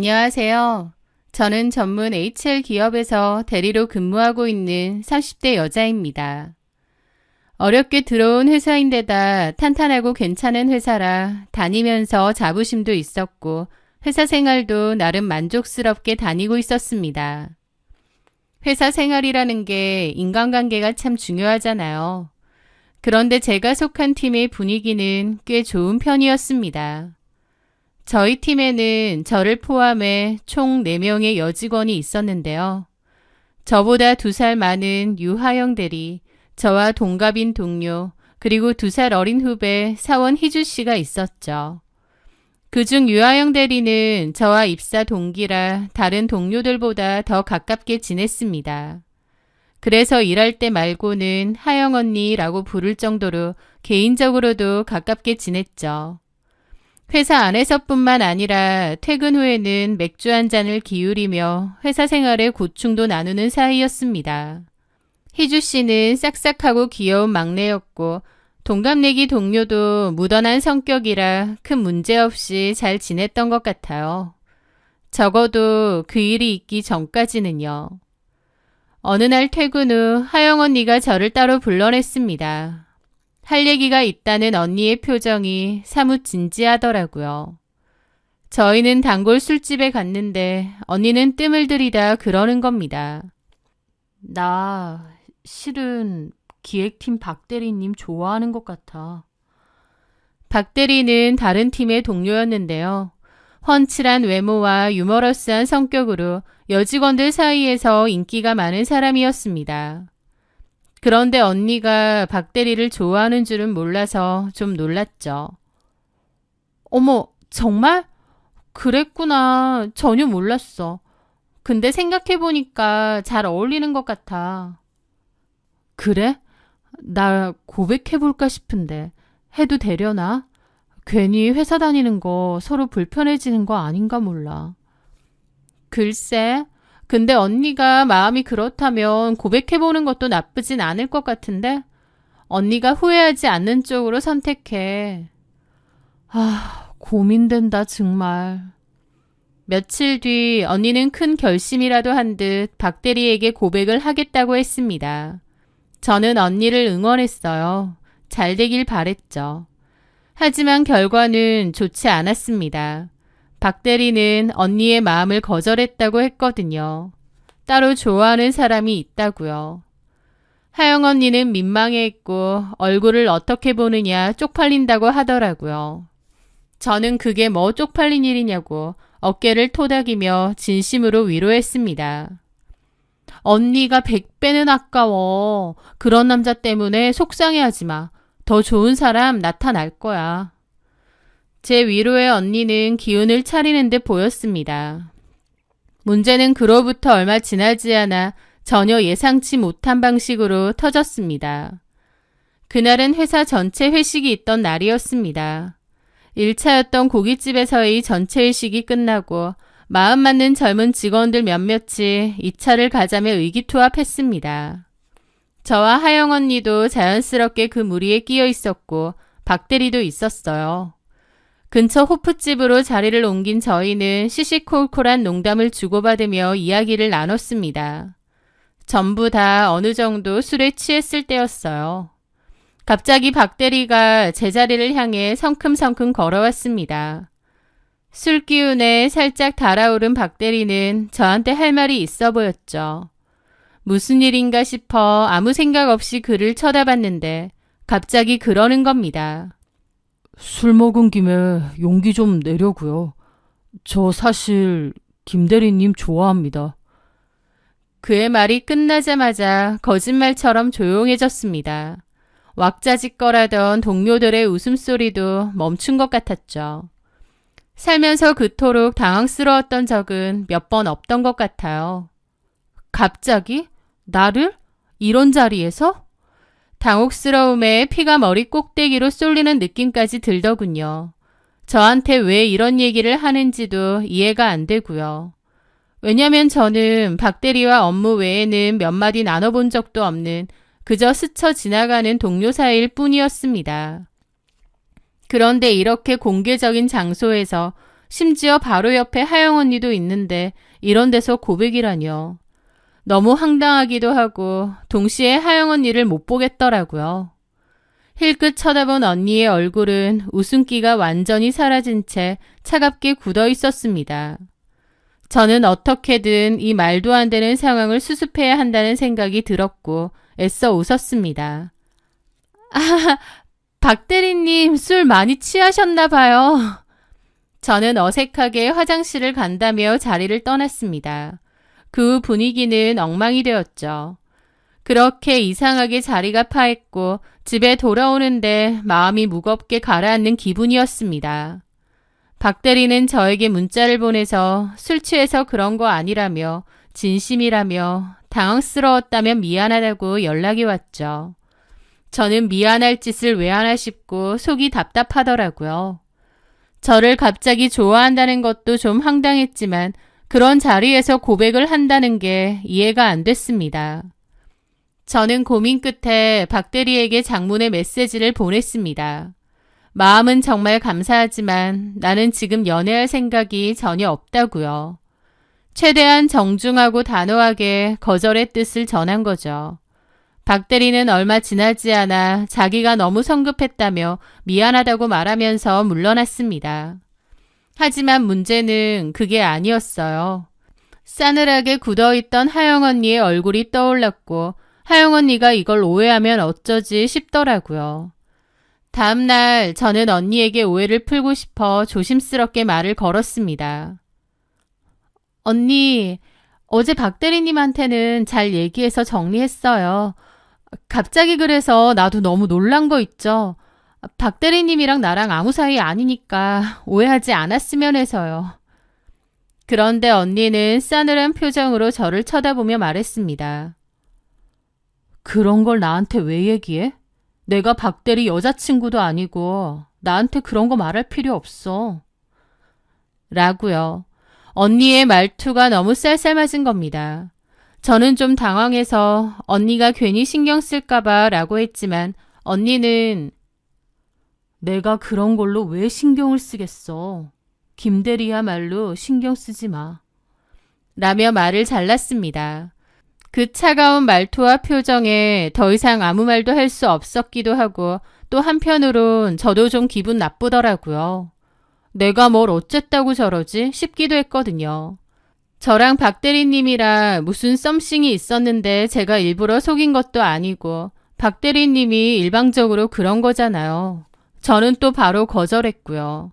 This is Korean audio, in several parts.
안녕하세요. 저는 전문 HR 기업에서 대리로 근무하고 있는 30대 여자입니다. 어렵게 들어온 회사인데다 탄탄하고 괜찮은 회사라 다니면서 자부심도 있었고 회사 생활도 나름 만족스럽게 다니고 있었습니다. 회사 생활이라는 게 인간관계가 참 중요하잖아요. 그런데 제가 속한 팀의 분위기는 꽤 좋은 편이었습니다. 저희 팀에는 저를 포함해 총 4명의 여직원이 있었는데요. 저보다 2살 많은 유하영 대리, 저와 동갑인 동료, 그리고 2살 어린 후배 사원 희주 씨가 있었죠. 그중 유하영 대리는 저와 입사 동기라 다른 동료들보다 더 가깝게 지냈습니다. 그래서 일할 때 말고는 하영 언니라고 부를 정도로 개인적으로도 가깝게 지냈죠. 회사 안에서뿐만 아니라 퇴근 후에는 맥주 한 잔을 기울이며 회사 생활의 고충도 나누는 사이였습니다. 희주 씨는 싹싹하고 귀여운 막내였고 동갑내기 동료도 무던한 성격이라 큰 문제 없이 잘 지냈던 것 같아요. 적어도 그 일이 있기 전까지는요. 어느 날 퇴근 후 하영 언니가 저를 따로 불러냈습니다. 할 얘기가 있다는 언니의 표정이 사뭇 진지하더라고요. 저희는 단골 술집에 갔는데 언니는 뜸을 들이다 그러는 겁니다. 나 실은 기획팀 박 대리님 좋아하는 것 같아. 박 대리는 다른 팀의 동료였는데요. 훤칠한 외모와 유머러스한 성격으로 여직원들 사이에서 인기가 많은 사람이었습니다. 그런데 언니가 박 대리를 좋아하는 줄은 몰라서 좀 놀랐죠. 어머, 정말? 그랬구나. 전혀 몰랐어. 근데 생각해보니까 잘 어울리는 것 같아. 그래? 나 고백해볼까 싶은데 해도 되려나? 괜히 회사 다니는 거 서로 불편해지는 거 아닌가 몰라. 글쎄, 근데 언니가 마음이 그렇다면 고백해보는 것도 나쁘진 않을 것 같은데? 언니가 후회하지 않는 쪽으로 선택해. 고민된다 정말. 며칠 뒤 언니는 큰 결심이라도 한 듯 박 대리에게 고백을 하겠다고 했습니다. 저는 언니를 응원했어요. 잘 되길 바랬죠. 하지만 결과는 좋지 않았습니다. 박 대리는 언니의 마음을 거절했다고 했거든요. 따로 좋아하는 사람이 있다고요. 하영 언니는 민망해했고 얼굴을 어떻게 보느냐 쪽팔린다고 하더라고요. 저는 그게 뭐 쪽팔린 일이냐고 어깨를 토닥이며 진심으로 위로했습니다. 언니가 100배는 아까워. 그런 남자 때문에 속상해하지 마. 더 좋은 사람 나타날 거야. 제 위로에 언니는 기운을 차리는 듯 보였습니다. 문제는 그로부터 얼마 지나지 않아 전혀 예상치 못한 방식으로 터졌습니다. 그날은 회사 전체 회식이 있던 날이었습니다. 1차였던 고깃집에서의 전체 회식이 끝나고 마음 맞는 젊은 직원들 몇몇이 2차를 가자며 의기투합했습니다. 저와 하영 언니도 자연스럽게 그 무리에 끼어 있었고 박 대리도 있었어요. 근처 호프집으로 자리를 옮긴 저희는 시시콜콜한 농담을 주고받으며 이야기를 나눴습니다. 전부 다 어느 정도 술에 취했을 때였어요. 갑자기 박 대리가 제 자리를 향해 성큼성큼 걸어왔습니다. 술 기운에 살짝 달아오른 박 대리는 저한테 할 말이 있어 보였죠. 무슨 일인가 싶어 아무 생각 없이 그를 쳐다봤는데 갑자기 그러는 겁니다. 술 먹은 김에 용기 좀 내려고요. 저 사실 김 대리님 좋아합니다. 그의 말이 끝나자마자 거짓말처럼 조용해졌습니다. 왁자지껄하던 동료들의 웃음소리도 멈춘 것 같았죠. 살면서 그토록 당황스러웠던 적은 몇 번 없던 것 같아요. 갑자기? 나를? 이런 자리에서? 당혹스러움에 피가 머리 꼭대기로 쏠리는 느낌까지 들더군요. 저한테 왜 이런 얘기를 하는지도 이해가 안 되고요. 왜냐면 저는 박 대리와 업무 외에는 몇 마디 나눠본 적도 없는 그저 스쳐 지나가는 동료 사이일 뿐이었습니다. 그런데 이렇게 공개적인 장소에서 심지어 바로 옆에 하영 언니도 있는데 이런 데서 고백이라뇨. 너무 황당하기도 하고 동시에 하영 언니를 못 보겠더라고요. 힐끗 쳐다본 언니의 얼굴은 웃음기가 완전히 사라진 채 차갑게 굳어 있었습니다. 저는 어떻게든 이 말도 안 되는 상황을 수습해야 한다는 생각이 들었고 애써 웃었습니다. 아, 박 대리님 술 많이 취하셨나 봐요. 저는 어색하게 화장실을 간다며 자리를 떠났습니다. 그 후 분위기는 엉망이 되었죠. 그렇게 이상하게 자리가 파했고 집에 돌아오는데 마음이 무겁게 가라앉는 기분이었습니다. 박 대리는 저에게 문자를 보내서 술 취해서 그런 거 아니라며 진심이라며 당황스러웠다면 미안하다고 연락이 왔죠. 저는 미안할 짓을 왜 하나 싶고 속이 답답하더라고요. 저를 갑자기 좋아한다는 것도 좀 황당했지만 그런 자리에서 고백을 한다는 게 이해가 안 됐습니다. 저는 고민 끝에 박 대리에게 장문의 메시지를 보냈습니다. 마음은 정말 감사하지만 나는 지금 연애할 생각이 전혀 없다고요. 최대한 정중하고 단호하게 거절의 뜻을 전한 거죠. 박 대리는 얼마 지나지 않아 자기가 너무 성급했다며 미안하다고 말하면서 물러났습니다. 하지만 문제는 그게 아니었어요. 싸늘하게 굳어있던 하영 언니의 얼굴이 떠올랐고 하영 언니가 이걸 오해하면 어쩌지 싶더라고요. 다음 날 저는 언니에게 오해를 풀고 싶어 조심스럽게 말을 걸었습니다. 언니, 어제 박 대리님한테는 잘 얘기해서 정리했어요. 갑자기 그래서 나도 너무 놀란 거 있죠. 박 대리님이랑 나랑 아무 사이 아니니까 오해하지 않았으면 해서요. 그런데 언니는 싸늘한 표정으로 저를 쳐다보며 말했습니다. 그런 걸 나한테 왜 얘기해? 내가 박 대리 여자친구도 아니고 나한테 그런 거 말할 필요 없어. 라고요. 언니의 말투가 너무 쌀쌀맞은 겁니다. 저는 좀 당황해서 언니가 괜히 신경 쓸까봐 라고 했지만 언니는 내가 그런 걸로 왜 신경을 쓰겠어. 김대리야말로 신경 쓰지 마. 라며 말을 잘랐습니다. 그 차가운 말투와 표정에 더 이상 아무 말도 할 수 없었기도 하고 또 한편으론 저도 좀 기분 나쁘더라고요. 내가 뭘 어쨌다고 저러지 싶기도 했거든요. 저랑 박 대리님이랑 무슨 썸씽이 있었는데 제가 일부러 속인 것도 아니고 박 대리님이 일방적으로 그런 거잖아요. 저는 또 바로 거절했고요.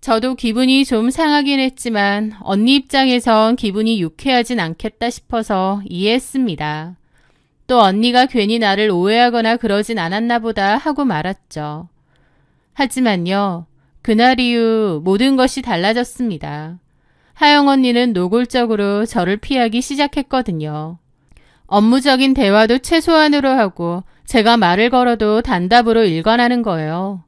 저도 기분이 좀 상하긴 했지만 언니 입장에선 기분이 유쾌하진 않겠다 싶어서 이해했습니다. 또 언니가 괜히 나를 오해하거나 그러진 않았나 보다 하고 말았죠. 하지만요. 그날 이후 모든 것이 달라졌습니다. 하영 언니는 노골적으로 저를 피하기 시작했거든요. 업무적인 대화도 최소한으로 하고 제가 말을 걸어도 단답으로 일관하는 거예요.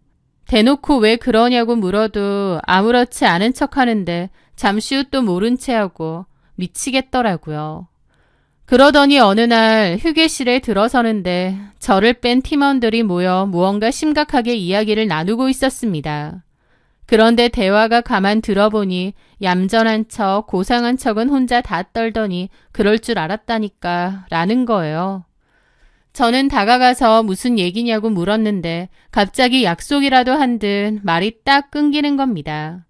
대놓고 왜 그러냐고 물어도 아무렇지 않은 척 하는데 잠시 후 또 모른 채 하고 미치겠더라고요. 그러더니 어느 날 휴게실에 들어서는데 저를 뺀 팀원들이 모여 무언가 심각하게 이야기를 나누고 있었습니다. 그런데 대화가 가만 들어보니 얌전한 척, 고상한 척은 혼자 다 떨더니 그럴 줄 알았다니까 라는 거예요. 저는 다가가서 무슨 얘기냐고 물었는데 갑자기 약속이라도 한 듯 말이 딱 끊기는 겁니다.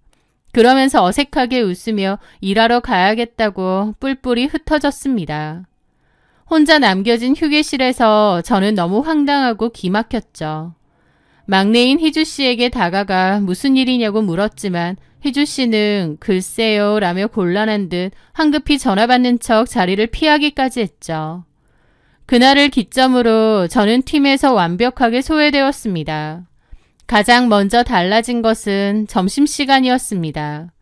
그러면서 어색하게 웃으며 일하러 가야겠다고 뿔뿔이 흩어졌습니다. 혼자 남겨진 휴게실에서 저는 너무 황당하고 기막혔죠. 막내인 희주 씨에게 다가가 무슨 일이냐고 물었지만 희주 씨는 글쎄요 라며 곤란한 듯 황급히 전화 받는 척 자리를 피하기까지 했죠. 그날을 기점으로 저는 팀에서 완벽하게 소외되었습니다. 가장 먼저 달라진 것은 점심시간이었습니다.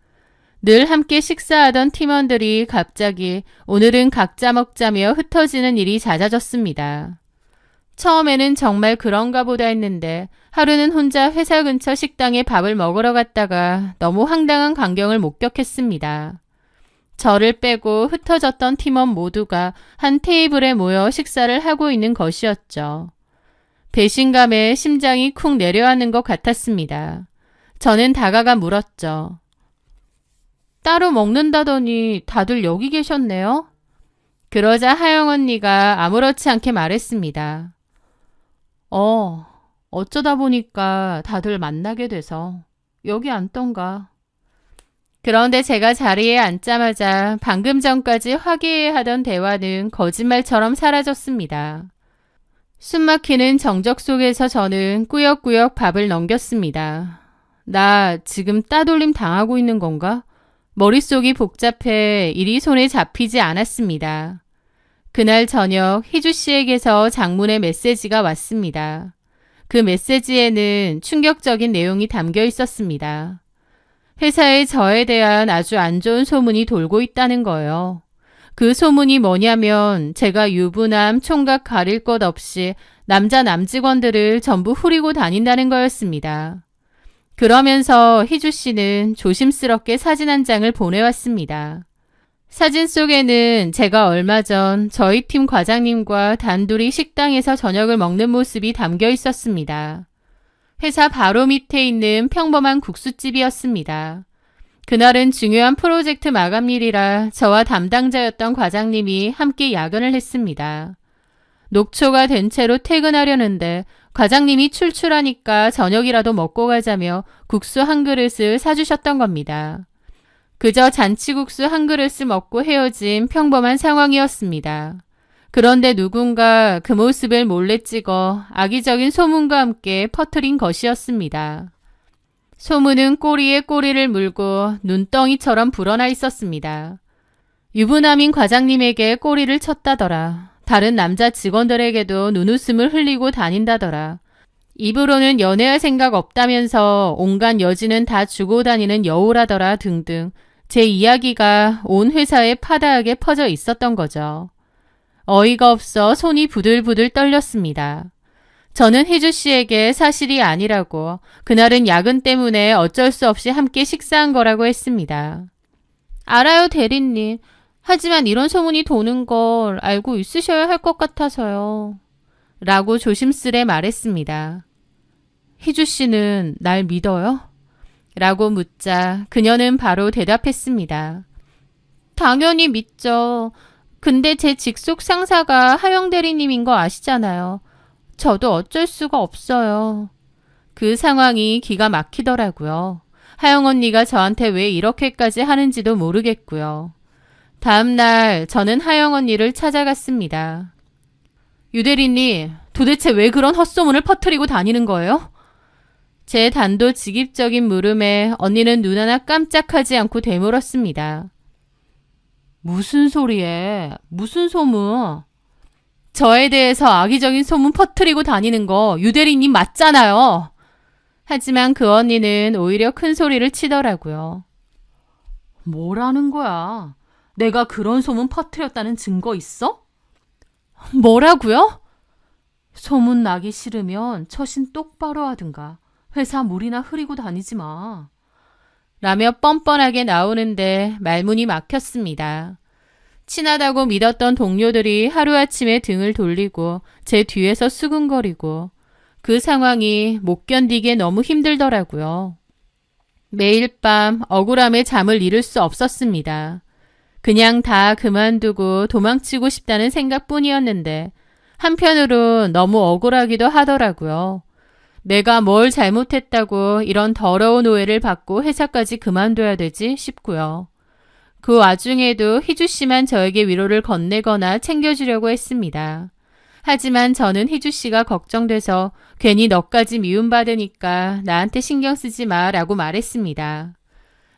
늘 함께 식사하던 팀원들이 갑자기 오늘은 각자 먹자며 흩어지는 일이 잦아졌습니다. 처음에는 정말 그런가 보다 했는데 하루는 혼자 회사 근처 식당에 밥을 먹으러 갔다가 너무 황당한 광경을 목격했습니다. 저를 빼고 흩어졌던 팀원 모두가 한 테이블에 모여 식사를 하고 있는 것이었죠. 배신감에 심장이 쿵 내려앉는 것 같았습니다. 저는 다가가 물었죠. 따로 먹는다더니 다들 여기 계셨네요. 그러자 하영 언니가 아무렇지 않게 말했습니다. 어쩌다 보니까 다들 만나게 돼서 여기 앉던가. 그런데 제가 자리에 앉자마자 방금 전까지 화기애애하던 대화는 거짓말처럼 사라졌습니다. 숨막히는 정적 속에서 저는 꾸역꾸역 밥을 넘겼습니다. 나 지금 따돌림 당하고 있는 건가? 머릿속이 복잡해 일이 손에 잡히지 않았습니다. 그날 저녁 희주 씨에게서 장문의 메시지가 왔습니다. 그 메시지에는 충격적인 내용이 담겨 있었습니다. 회사에 저에 대한 아주 안 좋은 소문이 돌고 있다는 거예요. 그 소문이 뭐냐면 제가 유부남, 총각 가릴 것 없이 남자 남직원들을 전부 후리고 다닌다는 거였습니다. 그러면서 희주 씨는 조심스럽게 사진 한 장을 보내왔습니다. 사진 속에는 제가 얼마 전 저희 팀 과장님과 단둘이 식당에서 저녁을 먹는 모습이 담겨 있었습니다. 회사 바로 밑에 있는 평범한 국수집이었습니다. 그날은 중요한 프로젝트 마감일이라 저와 담당자였던 과장님이 함께 야근을 했습니다. 녹초가 된 채로 퇴근하려는데 과장님이 출출하니까 저녁이라도 먹고 가자며 국수 한 그릇을 사주셨던 겁니다. 그저 잔치국수 한 그릇을 먹고 헤어진 평범한 상황이었습니다. 그런데 누군가 그 모습을 몰래 찍어 악의적인 소문과 함께 퍼뜨린 것이었습니다. 소문은 꼬리에 꼬리를 물고 눈덩이처럼 불어나 있었습니다. 유부남인 과장님에게 꼬리를 쳤다더라. 다른 남자 직원들에게도 눈웃음을 흘리고 다닌다더라. 입으로는 연애할 생각 없다면서 온갖 여지는 다 주고 다니는 여우라더라 등등 제 이야기가 온 회사에 파다하게 퍼져 있었던 거죠. 어이가 없어 손이 부들부들 떨렸습니다. 저는 희주 씨에게 사실이 아니라고 그날은 야근 때문에 어쩔 수 없이 함께 식사한 거라고 했습니다. 알아요, 대리님. 하지만 이런 소문이 도는 걸 알고 있으셔야 할 것 같아서요. 라고 조심스레 말했습니다. 희주 씨는 날 믿어요? 라고 묻자 그녀는 바로 대답했습니다. 당연히 믿죠. 근데 제 직속 상사가 하영 대리님인 거 아시잖아요. 저도 어쩔 수가 없어요. 그 상황이 기가 막히더라고요. 하영 언니가 저한테 왜 이렇게까지 하는지도 모르겠고요. 다음 날 저는 하영 언니를 찾아갔습니다. 유 대리님, 도대체 왜 그런 헛소문을 퍼뜨리고 다니는 거예요? 제 단도직입적인 물음에 언니는 눈 하나 깜짝하지 않고 되물었습니다. 무슨 소리에? 무슨 소문? 저에 대해서 악의적인 소문 퍼뜨리고 다니는 거 유 대리님 맞잖아요. 하지만 그 언니는 오히려 큰 소리를 치더라고요. 뭐라는 거야? 내가 그런 소문 퍼뜨렸다는 증거 있어? 뭐라고요? 소문 나기 싫으면 처신 똑바로 하든가 회사 물이나 흐리고 다니지 마. 라며 뻔뻔하게 나오는데 말문이 막혔습니다. 친하다고 믿었던 동료들이 하루아침에 등을 돌리고 제 뒤에서 수근거리고 그 상황이 못 견디게 너무 힘들더라고요. 매일 밤 억울함에 잠을 이룰 수 없었습니다. 그냥 다 그만두고 도망치고 싶다는 생각뿐이었는데 한편으로 너무 억울하기도 하더라고요. 내가 뭘 잘못했다고 이런 더러운 오해를 받고 회사까지 그만둬야 되지 싶고요. 그 와중에도 희주 씨만 저에게 위로를 건네거나 챙겨주려고 했습니다. 하지만 저는 희주 씨가 걱정돼서 괜히 너까지 미움받으니까 나한테 신경 쓰지 마라고 말했습니다.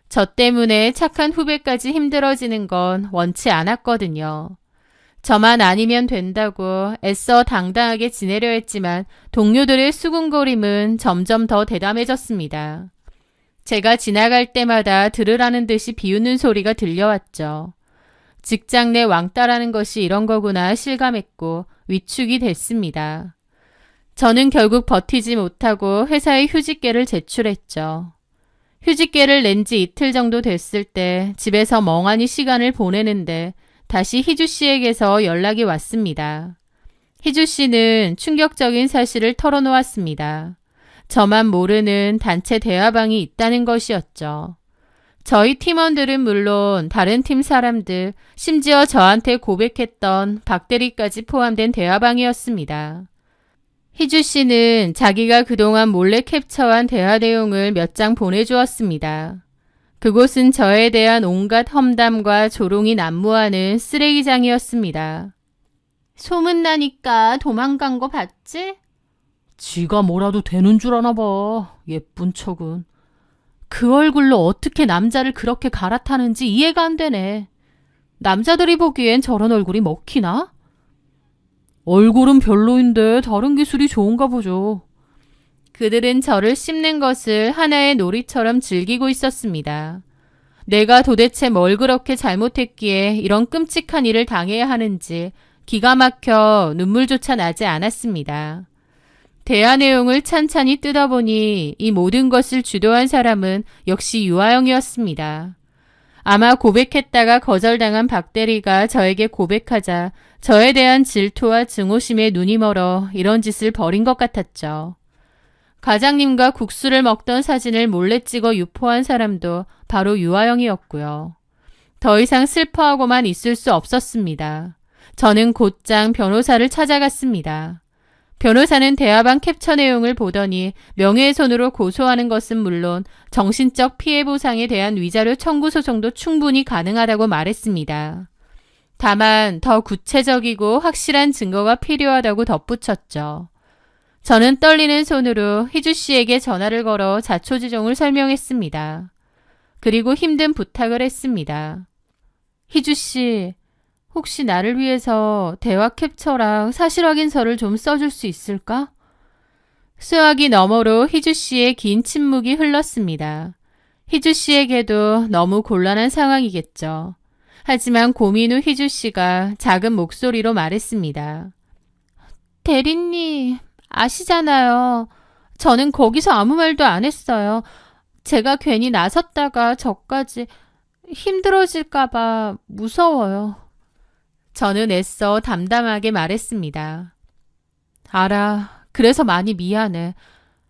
저 때문에 착한 후배까지 힘들어지는 건 원치 않았거든요. 저만 아니면 된다고 애써 당당하게 지내려 했지만 동료들의 수군거림은 점점 더 대담해졌습니다. 제가 지나갈 때마다 들으라는 듯이 비웃는 소리가 들려왔죠. 직장 내 왕따라는 것이 이런 거구나 실감했고 위축이 됐습니다. 저는 결국 버티지 못하고 회사에 휴직계를 제출했죠. 휴직계를 낸 지 이틀 정도 됐을 때 집에서 멍하니 시간을 보내는데 다시 희주 씨에게서 연락이 왔습니다. 희주 씨는 충격적인 사실을 털어놓았습니다. 저만 모르는 단체 대화방이 있다는 것이었죠. 저희 팀원들은 물론 다른 팀 사람들, 심지어 저한테 고백했던 박대리까지 포함된 대화방이었습니다. 희주 씨는 자기가 그동안 몰래 캡처한 대화 내용을 몇 장 보내주었습니다. 그곳은 저에 대한 온갖 험담과 조롱이 난무하는 쓰레기장이었습니다. 소문나니까 도망간 거 봤지? 지가 뭐라도 되는 줄 아나 봐. 예쁜 척은. 그 얼굴로 어떻게 남자를 그렇게 갈아타는지 이해가 안 되네. 남자들이 보기엔 저런 얼굴이 먹히나? 얼굴은 별로인데 다른 기술이 좋은가 보죠. 그들은 저를 씹는 것을 하나의 놀이처럼 즐기고 있었습니다. 내가 도대체 뭘 그렇게 잘못했기에 이런 끔찍한 일을 당해야 하는지 기가 막혀 눈물조차 나지 않았습니다. 대화 내용을 찬찬히 뜯어보니 이 모든 것을 주도한 사람은 역시 유아영이었습니다. 아마 고백했다가 거절당한 박대리가 저에게 고백하자 저에 대한 질투와 증오심에 눈이 멀어 이런 짓을 벌인 것 같았죠. 과장님과 국수를 먹던 사진을 몰래 찍어 유포한 사람도 바로 유아영이었고요. 더 이상 슬퍼하고만 있을 수 없었습니다. 저는 곧장 변호사를 찾아갔습니다. 변호사는 대화방 캡처 내용을 보더니 명예훼손으로 고소하는 것은 물론 정신적 피해 보상에 대한 위자료 청구 소송도 충분히 가능하다고 말했습니다. 다만 더 구체적이고 확실한 증거가 필요하다고 덧붙였죠. 저는 떨리는 손으로 희주 씨에게 전화를 걸어 자초지종을 설명했습니다. 그리고 힘든 부탁을 했습니다. 희주 씨, 혹시 나를 위해서 대화 캡처랑 사실 확인서를 좀 써줄 수 있을까? 수화기 너머로 희주 씨의 긴 침묵이 흘렀습니다. 희주 씨에게도 너무 곤란한 상황이겠죠. 하지만 고민 후 희주 씨가 작은 목소리로 말했습니다. 대리님, 아시잖아요. 저는 거기서 아무 말도 안 했어요. 제가 괜히 나섰다가 저까지 힘들어질까봐 무서워요. 저는 애써 담담하게 말했습니다. 알아. 그래서 많이 미안해.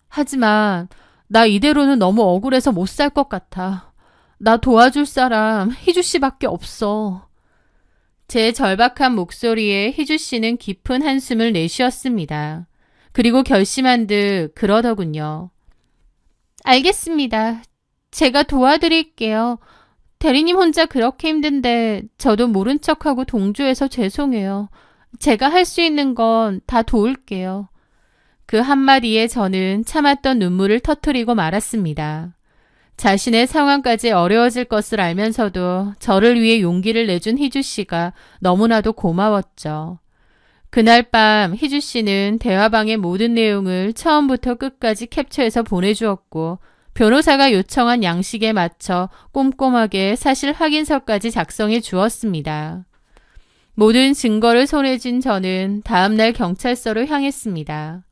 하지만 나 이대로는 너무 억울해서 못 살 것 같아. 나 도와줄 사람 희주 씨밖에 없어. 제 절박한 목소리에 희주 씨는 깊은 한숨을 내쉬었습니다. 그리고 결심한 듯 그러더군요. 알겠습니다. 제가 도와드릴게요. 대리님 혼자 그렇게 힘든데 저도 모른 척하고 동조해서 죄송해요. 제가 할 수 있는 건 다 도울게요. 그 한마디에 저는 참았던 눈물을 터뜨리고 말았습니다. 자신의 상황까지 어려워질 것을 알면서도 저를 위해 용기를 내준 희주 씨가 너무나도 고마웠죠. 그날 밤 희주 씨는 대화방의 모든 내용을 처음부터 끝까지 캡처해서 보내주었고 변호사가 요청한 양식에 맞춰 꼼꼼하게 사실 확인서까지 작성해 주었습니다. 모든 증거를 손에 쥔 저는 다음날 경찰서로 향했습니다.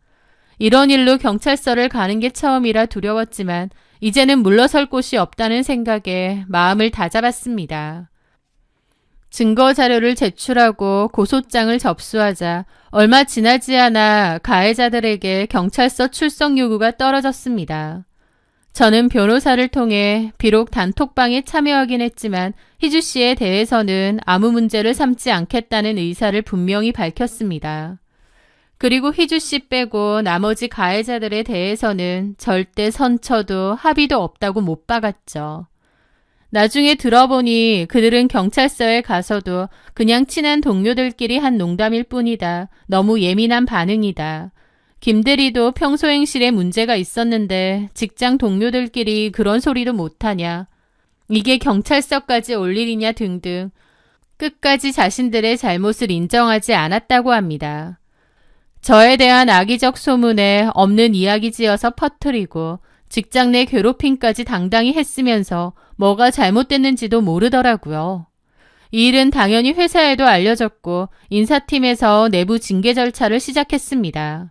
이런 일로 경찰서를 가는 게 처음이라 두려웠지만 이제는 물러설 곳이 없다는 생각에 마음을 다잡았습니다. 증거 자료를 제출하고 고소장을 접수하자 얼마 지나지 않아 가해자들에게 경찰서 출석 요구가 떨어졌습니다. 저는 변호사를 통해 비록 단톡방에 참여하긴 했지만 희주 씨에 대해서는 아무 문제를 삼지 않겠다는 의사를 분명히 밝혔습니다. 그리고 희주 씨 빼고 나머지 가해자들에 대해서는 절대 선처도 합의도 없다고 못 박았죠. 나중에 들어보니 그들은 경찰서에 가서도 그냥 친한 동료들끼리 한 농담일 뿐이다. 너무 예민한 반응이다. 김대리도 평소 행실에 문제가 있었는데 직장 동료들끼리 그런 소리도 못하냐. 이게 경찰서까지 올 일이냐 등등 끝까지 자신들의 잘못을 인정하지 않았다고 합니다. 저에 대한 악의적 소문에 없는 이야기 지어서 퍼뜨리고 직장 내 괴롭힘까지 당당히 했으면서 뭐가 잘못됐는지도 모르더라고요. 이 일은 당연히 회사에도 알려졌고 인사팀에서 내부 징계 절차를 시작했습니다.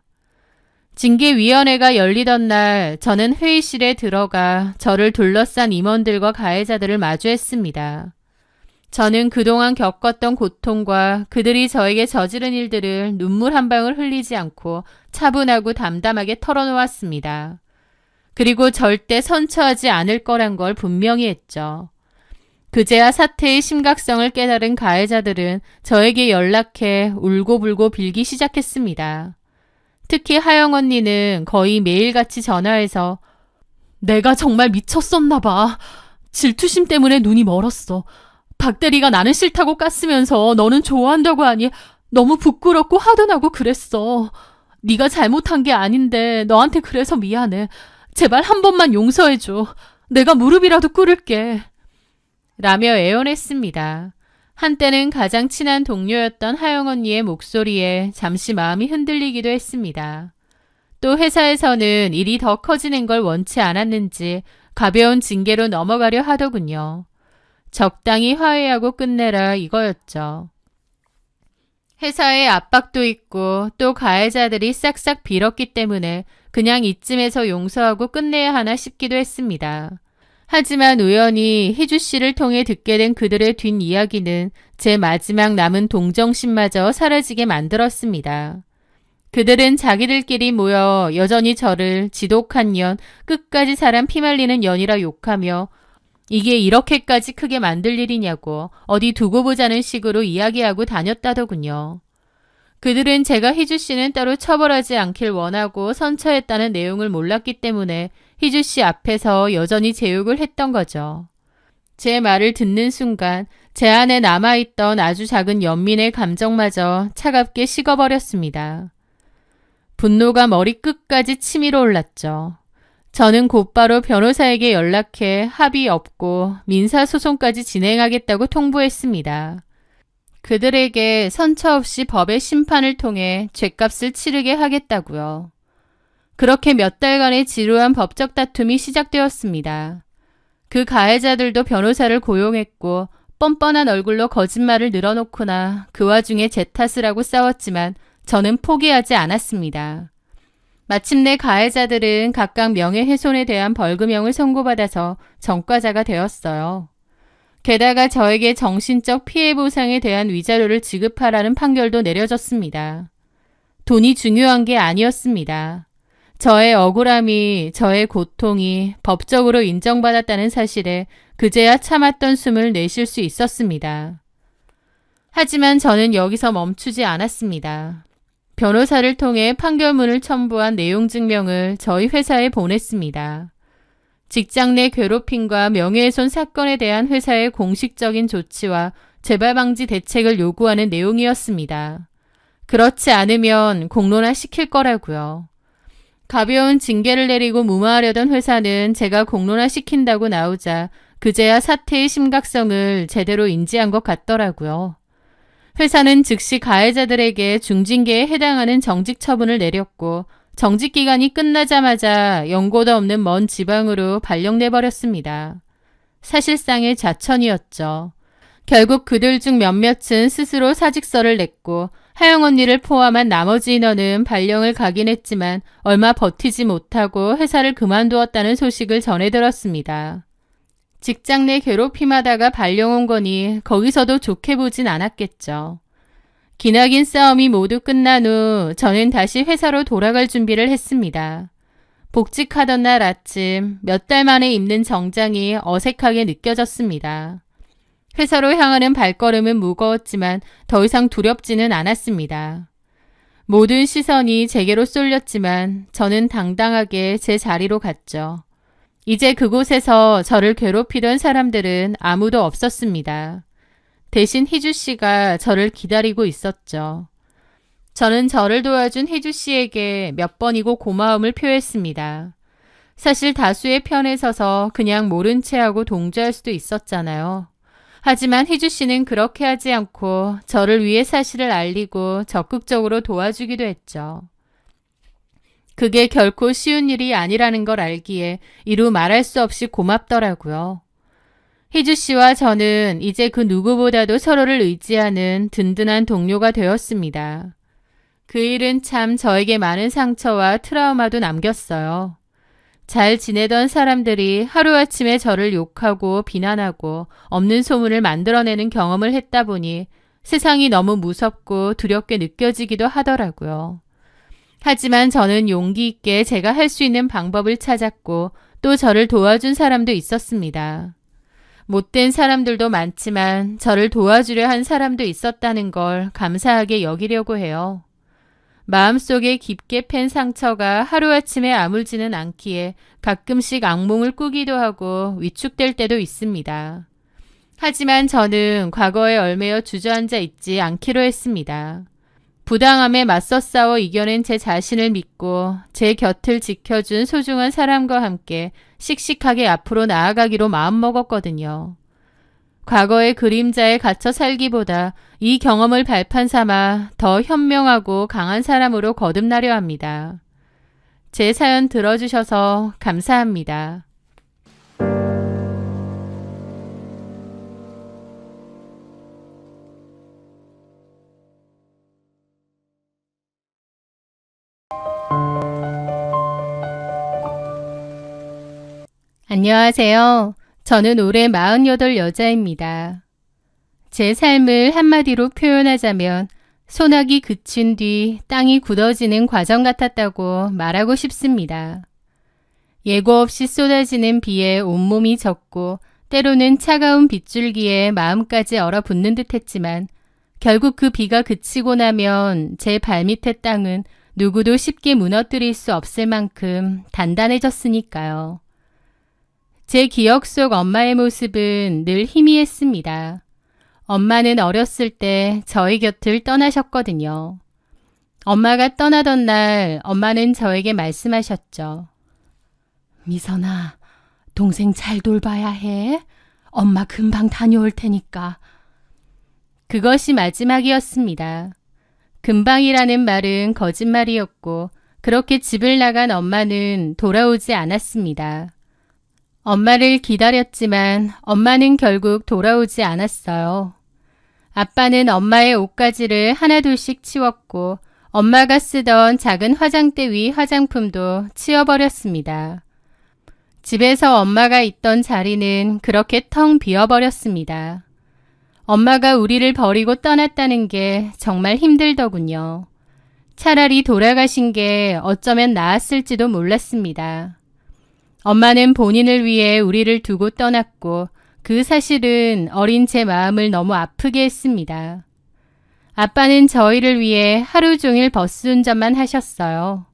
징계위원회가 열리던 날 저는 회의실에 들어가 저를 둘러싼 임원들과 가해자들을 마주했습니다. 저는 그동안 겪었던 고통과 그들이 저에게 저지른 일들을 눈물 한 방울 흘리지 않고 차분하고 담담하게 털어놓았습니다. 그리고 절대 선처하지 않을 거란 걸 분명히 했죠. 그제야 사태의 심각성을 깨달은 가해자들은 저에게 연락해 울고불고 빌기 시작했습니다. 특히 하영 언니는 거의 매일같이 전화해서 내가 정말 미쳤었나 봐. 질투심 때문에 눈이 멀었어. 박대리가 나는 싫다고 깠으면서 너는 좋아한다고 하니 너무 부끄럽고 화도 나고 그랬어. 네가 잘못한 게 아닌데 너한테 그래서 미안해. 제발 한 번만 용서해줘. 내가 무릎이라도 꿇을게. 라며 애원했습니다. 한때는 가장 친한 동료였던 하영 언니의 목소리에 잠시 마음이 흔들리기도 했습니다. 또 회사에서는 일이 더 커지는 걸 원치 않았는지 가벼운 징계로 넘어가려 하더군요. 적당히 화해하고 끝내라 이거였죠. 회사에 압박도 있고 또 가해자들이 싹싹 빌었기 때문에 그냥 이쯤에서 용서하고 끝내야 하나 싶기도 했습니다. 하지만 우연히 희주 씨를 통해 듣게 된 그들의 뒷이야기는 제 마지막 남은 동정심마저 사라지게 만들었습니다. 그들은 자기들끼리 모여 여전히 저를 지독한 년, 끝까지 사람 피말리는 년이라 욕하며 이게 이렇게까지 크게 만들 일이냐고 어디 두고 보자는 식으로 이야기하고 다녔다더군요. 그들은 제가 희주 씨는 따로 처벌하지 않길 원하고 선처했다는 내용을 몰랐기 때문에 희주 씨 앞에서 여전히 제 욕을 했던 거죠. 제 말을 듣는 순간 제 안에 남아있던 아주 작은 연민의 감정마저 차갑게 식어버렸습니다. 분노가 머리끝까지 치밀어 올랐죠. 저는 곧바로 변호사에게 연락해 합의 없고 민사소송까지 진행하겠다고 통보했습니다. 그들에게 선처 없이 법의 심판을 통해 죗값을 치르게 하겠다고요. 그렇게 몇 달간의 지루한 법적 다툼이 시작되었습니다. 그 가해자들도 변호사를 고용했고 뻔뻔한 얼굴로 거짓말을 늘어놓거나 그 와중에 제 탓을 하고 싸웠지만 저는 포기하지 않았습니다. 마침내 가해자들은 각각 명예훼손에 대한 벌금형을 선고받아서 전과자가 되었어요. 게다가 저에게 정신적 피해 보상에 대한 위자료를 지급하라는 판결도 내려졌습니다. 돈이 중요한 게 아니었습니다. 저의 억울함이, 저의 고통이 법적으로 인정받았다는 사실에 그제야 참았던 숨을 내쉴 수 있었습니다. 하지만 저는 여기서 멈추지 않았습니다. 변호사를 통해 판결문을 첨부한 내용 증명을 저희 회사에 보냈습니다. 직장 내 괴롭힘과 명예훼손 사건에 대한 회사의 공식적인 조치와 재발 방지 대책을 요구하는 내용이었습니다. 그렇지 않으면 공론화 시킬 거라고요. 가벼운 징계를 내리고 무마하려던 회사는 제가 공론화 시킨다고 나오자 그제야 사태의 심각성을 제대로 인지한 것 같더라고요. 회사는 즉시 가해자들에게 중징계에 해당하는 정직 처분을 내렸고 정직 기간이 끝나자마자 연고도 없는 먼 지방으로 발령내버렸습니다. 사실상의 자천이었죠. 결국 그들 중 몇몇은 스스로 사직서를 냈고 하영 언니를 포함한 나머지 인원은 발령을 가긴 했지만 얼마 버티지 못하고 회사를 그만두었다는 소식을 전해 들었습니다. 직장 내 괴롭힘하다가 발령 온 거니 거기서도 좋게 보진 않았겠죠. 기나긴 싸움이 모두 끝난 후 저는 다시 회사로 돌아갈 준비를 했습니다. 복직하던 날 아침 몇 달 만에 입는 정장이 어색하게 느껴졌습니다. 회사로 향하는 발걸음은 무거웠지만 더 이상 두렵지는 않았습니다. 모든 시선이 제게로 쏠렸지만 저는 당당하게 제 자리로 갔죠. 이제 그곳에서 저를 괴롭히던 사람들은 아무도 없었습니다. 대신 희주 씨가 저를 기다리고 있었죠. 저는 저를 도와준 희주 씨에게 몇 번이고 고마움을 표했습니다. 사실 다수의 편에 서서 그냥 모른 채 하고 동조할 수도 있었잖아요. 하지만 희주 씨는 그렇게 하지 않고 저를 위해 사실을 알리고 적극적으로 도와주기도 했죠. 그게 결코 쉬운 일이 아니라는 걸 알기에 이루 말할 수 없이 고맙더라고요. 희주 씨와 저는 이제 그 누구보다도 서로를 의지하는 든든한 동료가 되었습니다. 그 일은 참 저에게 많은 상처와 트라우마도 남겼어요. 잘 지내던 사람들이 하루아침에 저를 욕하고 비난하고 없는 소문을 만들어내는 경험을 했다 보니 세상이 너무 무섭고 두렵게 느껴지기도 하더라고요. 하지만 저는 용기 있게 제가 할 수 있는 방법을 찾았고 또 저를 도와준 사람도 있었습니다. 못된 사람들도 많지만 저를 도와주려 한 사람도 있었다는 걸 감사하게 여기려고 해요. 마음속에 깊게 팬 상처가 하루아침에 아물지는 않기에 가끔씩 악몽을 꾸기도 하고 위축될 때도 있습니다. 하지만 저는 과거에 얽매여 주저앉아 있지 않기로 했습니다. 부당함에 맞서 싸워 이겨낸 제 자신을 믿고 제 곁을 지켜준 소중한 사람과 함께 씩씩하게 앞으로 나아가기로 마음먹었거든요. 과거의 그림자에 갇혀 살기보다 이 경험을 발판 삼아 더 현명하고 강한 사람으로 거듭나려 합니다. 제 사연 들어주셔서 감사합니다. 안녕하세요. 저는 올해 48 여자입니다. 제 삶을 한마디로 표현하자면 소나기 그친 뒤 땅이 굳어지는 과정 같았다고 말하고 싶습니다. 예고 없이 쏟아지는 비에 온몸이 젖고 때로는 차가운 빗줄기에 마음까지 얼어붙는 듯 했지만 결국 그 비가 그치고 나면 제 발밑의 땅은 누구도 쉽게 무너뜨릴 수 없을 만큼 단단해졌으니까요. 제 기억 속 엄마의 모습은 늘 희미했습니다. 엄마는 어렸을 때 저희 곁을 떠나셨거든요. 엄마가 떠나던 날 엄마는 저에게 말씀하셨죠. 미선아, 동생 잘 돌봐야 해. 엄마 금방 다녀올 테니까. 그것이 마지막이었습니다. 금방이라는 말은 거짓말이었고 그렇게 집을 나간 엄마는 돌아오지 않았습니다. 엄마를 기다렸지만 엄마는 결국 돌아오지 않았어요. 아빠는 엄마의 옷가지를 하나둘씩 치웠고 엄마가 쓰던 작은 화장대 위 화장품도 치워버렸습니다. 집에서 엄마가 있던 자리는 그렇게 텅 비어버렸습니다. 엄마가 우리를 버리고 떠났다는 게 정말 힘들더군요. 차라리 돌아가신 게 어쩌면 나았을지도 몰랐습니다. 엄마는 본인을 위해 우리를 두고 떠났고 그 사실은 어린 제 마음을 너무 아프게 했습니다. 아빠는 저희를 위해 하루 종일 버스 운전만 하셨어요.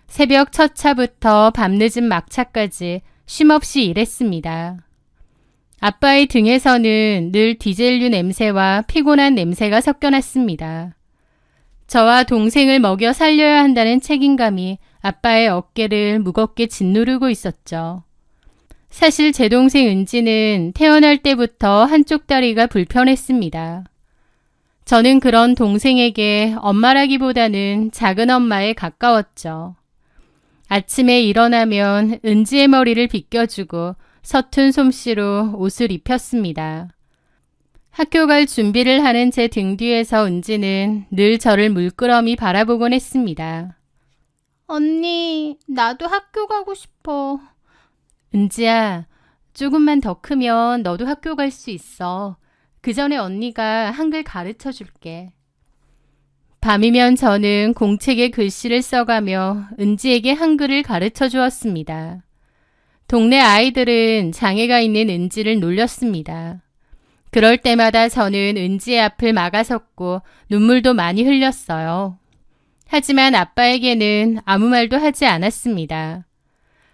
새벽 첫 차부터 밤늦은 막차까지 쉼없이 일했습니다. 아빠의 등에서는 늘 디젤유 냄새와 피곤한 냄새가 섞여났습니다. 저와 동생을 먹여 살려야 한다는 책임감이 아빠의 어깨를 무겁게 짓누르고 있었죠. 사실 제 동생 은지는 태어날 때부터 한쪽 다리가 불편했습니다. 저는 그런 동생에게 엄마라기보다는 작은 엄마에 가까웠죠. 아침에 일어나면 은지의 머리를 빗겨주고 서툰 솜씨로 옷을 입혔습니다. 학교 갈 준비를 하는 제 등 뒤에서 은지는 늘 저를 물끄러미 바라보곤 했습니다. 언니, 나도 학교 가고 싶어. 은지야, 조금만 더 크면 너도 학교 갈 수 있어. 그 전에 언니가 한글 가르쳐 줄게. 밤이면 저는 공책에 글씨를 써가며 은지에게 한글을 가르쳐 주었습니다. 동네 아이들은 장애가 있는 은지를 놀렸습니다. 그럴 때마다 저는 은지의 앞을 막아섰고 눈물도 많이 흘렸어요. 하지만 아빠에게는 아무 말도 하지 않았습니다.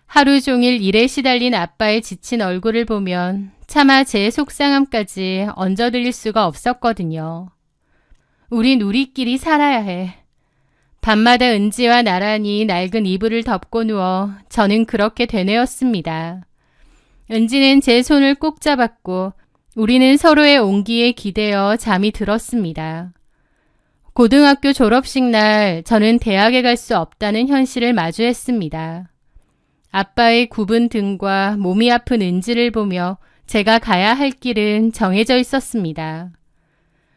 하루 종일 일에 시달린 아빠의 지친 얼굴을 보면 차마 제 속상함까지 얹어드릴 수가 없었거든요. 우린 우리끼리 살아야 해. 밤마다 은지와 나란히 낡은 이불을 덮고 누워 저는 그렇게 되뇌었습니다. 은지는 제 손을 꼭 잡았고 우리는 서로의 온기에 기대어 잠이 들었습니다. 고등학교 졸업식 날 저는 대학에 갈 수 없다는 현실을 마주했습니다. 아빠의 굽은 등과 몸이 아픈 은지를 보며 제가 가야 할 길은 정해져 있었습니다.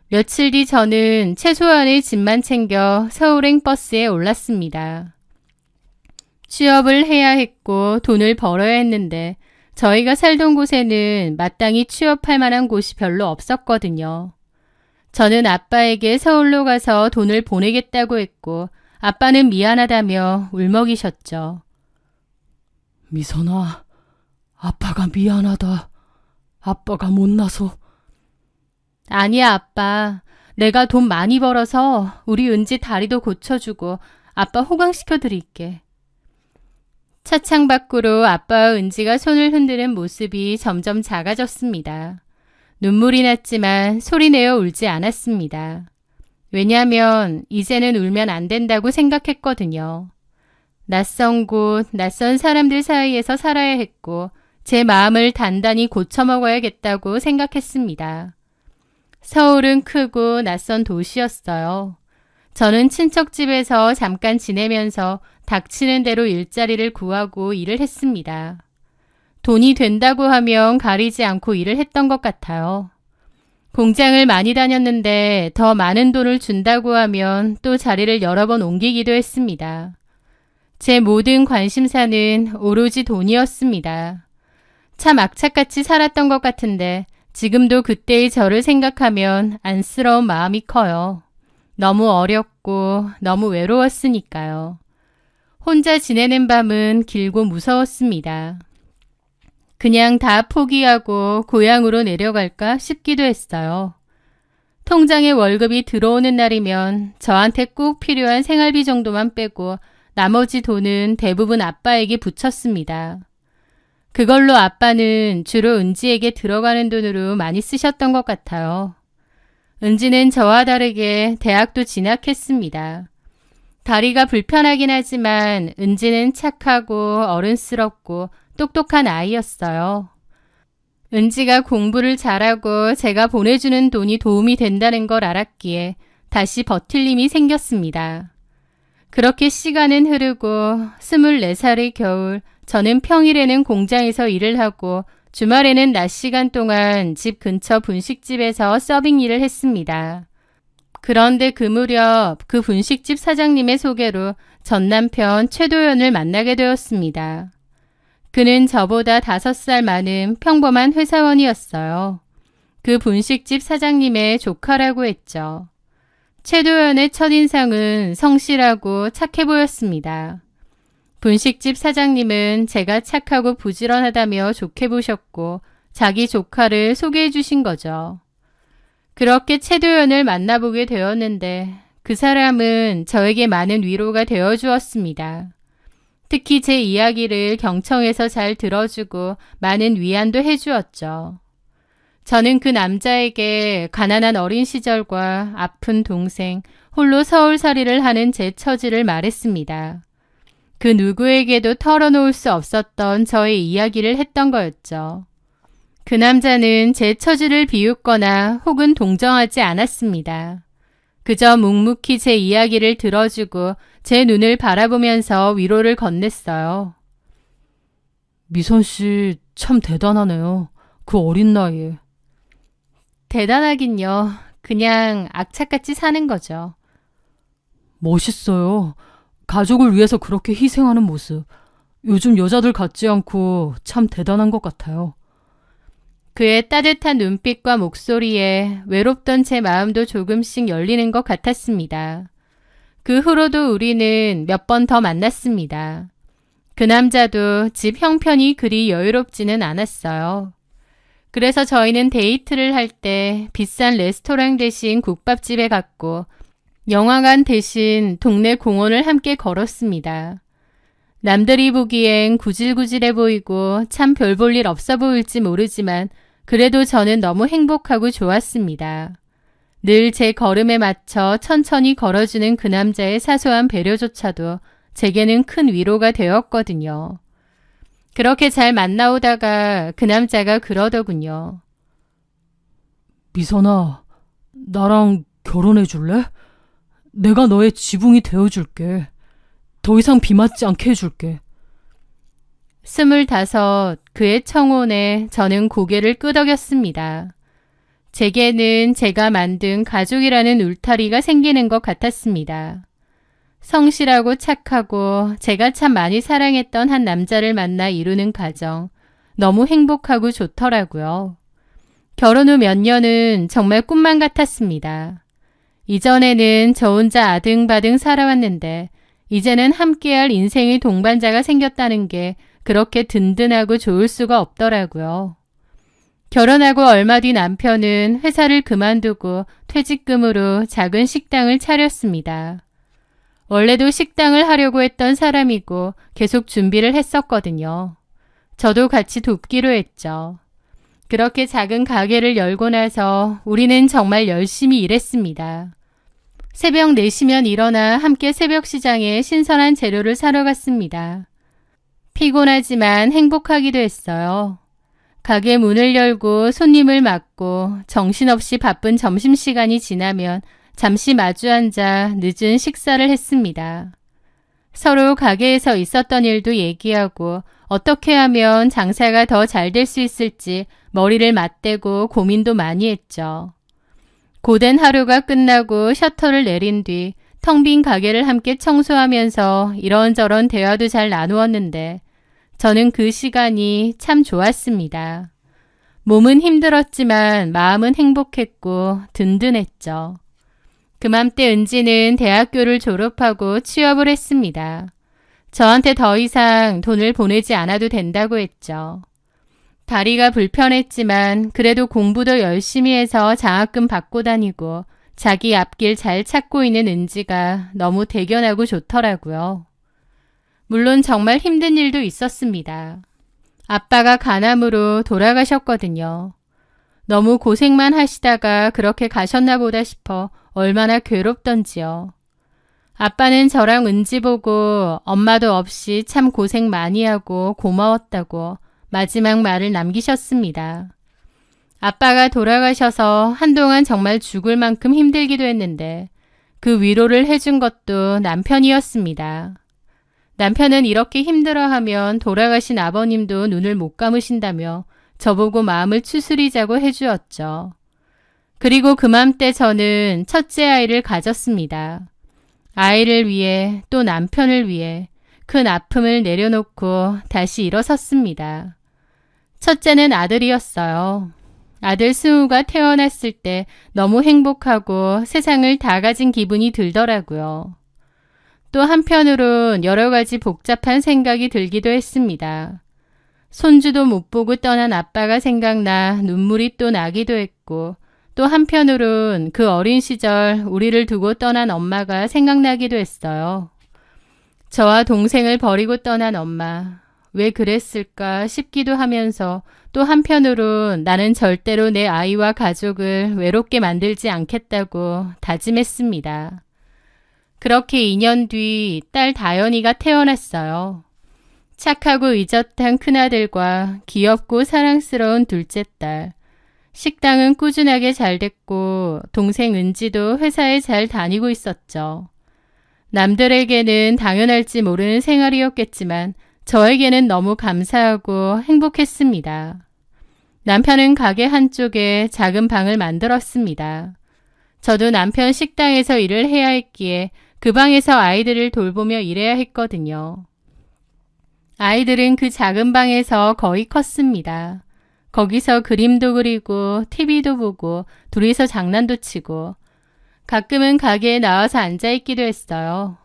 며칠 뒤 저는 최소한의 짐만 챙겨 서울행 버스에 올랐습니다. 취업을 해야 했고 돈을 벌어야 했는데 저희가 살던 곳에는 마땅히 취업할 만한 곳이 별로 없었거든요. 저는 아빠에게 서울로 가서 돈을 보내겠다고 했고 아빠는 미안하다며 울먹이셨죠. 미선아, 아빠가 미안하다. 아빠가 못나서. 아니야, 아빠. 내가 돈 많이 벌어서 우리 은지 다리도 고쳐주고 아빠 호강시켜 드릴게. 차창 밖으로 아빠와 은지가 손을 흔드는 모습이 점점 작아졌습니다. 눈물이 났지만 소리내어 울지 않았습니다. 왜냐하면 이제는 울면 안 된다고 생각했거든요. 낯선 곳, 낯선 사람들 사이에서 살아야 했고 제 마음을 단단히 고쳐먹어야겠다고 생각했습니다. 서울은 크고 낯선 도시였어요. 저는 친척집에서 잠깐 지내면서 닥치는 대로 일자리를 구하고 일을 했습니다. 돈이 된다고 하면 가리지 않고 일을 했던 것 같아요. 공장을 많이 다녔는데 더 많은 돈을 준다고 하면 또 자리를 여러 번 옮기기도 했습니다. 제 모든 관심사는 오로지 돈이었습니다. 참 악착같이 살았던 것 같은데 지금도 그때의 저를 생각하면 안쓰러운 마음이 커요. 너무 어렸고 너무 외로웠으니까요. 혼자 지내는 밤은 길고 무서웠습니다. 그냥 다 포기하고 고향으로 내려갈까 싶기도 했어요. 통장에 월급이 들어오는 날이면 저한테 꼭 필요한 생활비 정도만 빼고 나머지 돈은 대부분 아빠에게 붙였습니다. 그걸로 아빠는 주로 은지에게 들어가는 돈으로 많이 쓰셨던 것 같아요. 은지는 저와 다르게 대학도 진학했습니다. 다리가 불편하긴 하지만 은지는 착하고 어른스럽고 똑똑한 아이였어요. 은지가 공부를 잘하고 제가 보내주는 돈이 도움이 된다는 걸 알았기에 다시 버틸 힘이 생겼습니다. 그렇게 시간은 흐르고 24살의 겨울 저는 평일에는 공장에서 일을 하고 주말에는 낮 시간 동안 집 근처 분식집에서 서빙 일을 했습니다. 그런데 그 무렵 그 분식집 사장님의 소개로 전 남편 최도연을 만나게 되었습니다. 그는 저보다 5살 많은 평범한 회사원이었어요. 그 분식집 사장님의 조카라고 했죠. 최도연의 첫인상은 성실하고 착해 보였습니다. 분식집 사장님은 제가 착하고 부지런하다며 좋게 보셨고 자기 조카를 소개해 주신 거죠. 그렇게 최도연을 만나보게 되었는데 그 사람은 저에게 많은 위로가 되어 주었습니다. 특히 제 이야기를 경청해서 잘 들어주고 많은 위안도 해주었죠. 저는 그 남자에게 가난한 어린 시절과 아픈 동생, 홀로 서울살이를 하는 제 처지를 말했습니다. 그 누구에게도 털어놓을 수 없었던 저의 이야기를 했던 거였죠. 그 남자는 제 처지를 비웃거나 혹은 동정하지 않았습니다. 그저 묵묵히 제 이야기를 들어주고 제 눈을 바라보면서 위로를 건넸어요. 미선 씨 참 대단하네요. 그 어린 나이에. 대단하긴요. 그냥 악착같이 사는 거죠. 멋있어요. 가족을 위해서 그렇게 희생하는 모습. 요즘 여자들 같지 않고 참 대단한 것 같아요. 그의 따뜻한 눈빛과 목소리에 외롭던 제 마음도 조금씩 열리는 것 같았습니다. 그 후로도 우리는 몇 번 더 만났습니다. 그 남자도 집 형편이 그리 여유롭지는 않았어요. 그래서 저희는 데이트를 할 때 비싼 레스토랑 대신 국밥집에 갔고 영화관 대신 동네 공원을 함께 걸었습니다. 남들이 보기엔 구질구질해 보이고 참 별 볼 일 없어 보일지 모르지만 그래도 저는 너무 행복하고 좋았습니다. 늘 제 걸음에 맞춰 천천히 걸어주는 그 남자의 사소한 배려조차도 제게는 큰 위로가 되었거든요. 그렇게 잘 만나오다가 그 남자가 그러더군요. 미선아, 나랑 결혼해 줄래? 내가 너의 지붕이 되어줄게. 더 이상 비 맞지 않게 해줄게. 25, 그의 청혼에 저는 고개를 끄덕였습니다. 제게는 제가 만든 가족이라는 울타리가 생기는 것 같았습니다. 성실하고 착하고 제가 참 많이 사랑했던 한 남자를 만나 이루는 가정, 너무 행복하고 좋더라고요. 결혼 후 몇 년은 정말 꿈만 같았습니다. 이전에는 저 혼자 아등바등 살아왔는데 이제는 함께할 인생의 동반자가 생겼다는 게 그렇게 든든하고 좋을 수가 없더라고요. 결혼하고 얼마 뒤 남편은 회사를 그만두고 퇴직금으로 작은 식당을 차렸습니다. 원래도 식당을 하려고 했던 사람이고 계속 준비를 했었거든요. 저도 같이 돕기로 했죠. 그렇게 작은 가게를 열고 나서 우리는 정말 열심히 일했습니다. 새벽 4시면 일어나 함께 새벽 시장에 신선한 재료를 사러 갔습니다. 피곤하지만 행복하기도 했어요. 가게 문을 열고 손님을 맞고 정신없이 바쁜 점심시간이 지나면 잠시 마주 앉아 늦은 식사를 했습니다. 서로 가게에서 있었던 일도 얘기하고 어떻게 하면 장사가 더 잘 될 수 있을지 머리를 맞대고 고민도 많이 했죠. 고된 하루가 끝나고 셔터를 내린 뒤 텅 빈 가게를 함께 청소하면서 이런저런 대화도 잘 나누었는데 저는 그 시간이 참 좋았습니다. 몸은 힘들었지만 마음은 행복했고 든든했죠. 그맘때 은지는 대학교를 졸업하고 취업을 했습니다. 저한테 더 이상 돈을 보내지 않아도 된다고 했죠. 다리가 불편했지만 그래도 공부도 열심히 해서 장학금 받고 다니고 자기 앞길 잘 찾고 있는 은지가 너무 대견하고 좋더라고요. 물론 정말 힘든 일도 있었습니다. 아빠가 간암으로 돌아가셨거든요. 너무 고생만 하시다가 그렇게 가셨나 보다 싶어 얼마나 괴롭던지요. 아빠는 저랑 은지 보고 엄마도 없이 참 고생 많이 하고 고마웠다고 마지막 말을 남기셨습니다. 아빠가 돌아가셔서 한동안 정말 죽을 만큼 힘들기도 했는데 그 위로를 해준 것도 남편이었습니다. 남편은 이렇게 힘들어하면 돌아가신 아버님도 눈을 못 감으신다며 저보고 마음을 추스리자고 해주었죠. 그리고 그맘때 저는 첫째 아이를 가졌습니다. 아이를 위해 또 남편을 위해 큰 아픔을 내려놓고 다시 일어섰습니다. 첫째는 아들이었어요. 아들 승우가 태어났을 때 너무 행복하고 세상을 다 가진 기분이 들더라고요. 또 한편으론 여러 가지 복잡한 생각이 들기도 했습니다. 손주도 못 보고 떠난 아빠가 생각나 눈물이 또 나기도 했고 또 한편으론 그 어린 시절 우리를 두고 떠난 엄마가 생각나기도 했어요. 저와 동생을 버리고 떠난 엄마. 왜 그랬을까 싶기도 하면서 또 한편으론 나는 절대로 내 아이와 가족을 외롭게 만들지 않겠다고 다짐했습니다. 그렇게 2년 뒤 딸 다연이가 태어났어요. 착하고 의젓한 큰아들과 귀엽고 사랑스러운 둘째 딸. 식당은 꾸준하게 잘 됐고 동생 은지도 회사에 잘 다니고 있었죠. 남들에게는 당연할지 모르는 생활이었겠지만 저에게는 너무 감사하고 행복했습니다. 남편은 가게 한쪽에 작은 방을 만들었습니다. 저도 남편 식당에서 일을 해야 했기에 그 방에서 아이들을 돌보며 일해야 했거든요. 아이들은 그 작은 방에서 거의 컸습니다. 거기서 그림도 그리고 TV도 보고 둘이서 장난도 치고 가끔은 가게에 나와서 앉아있기도 했어요.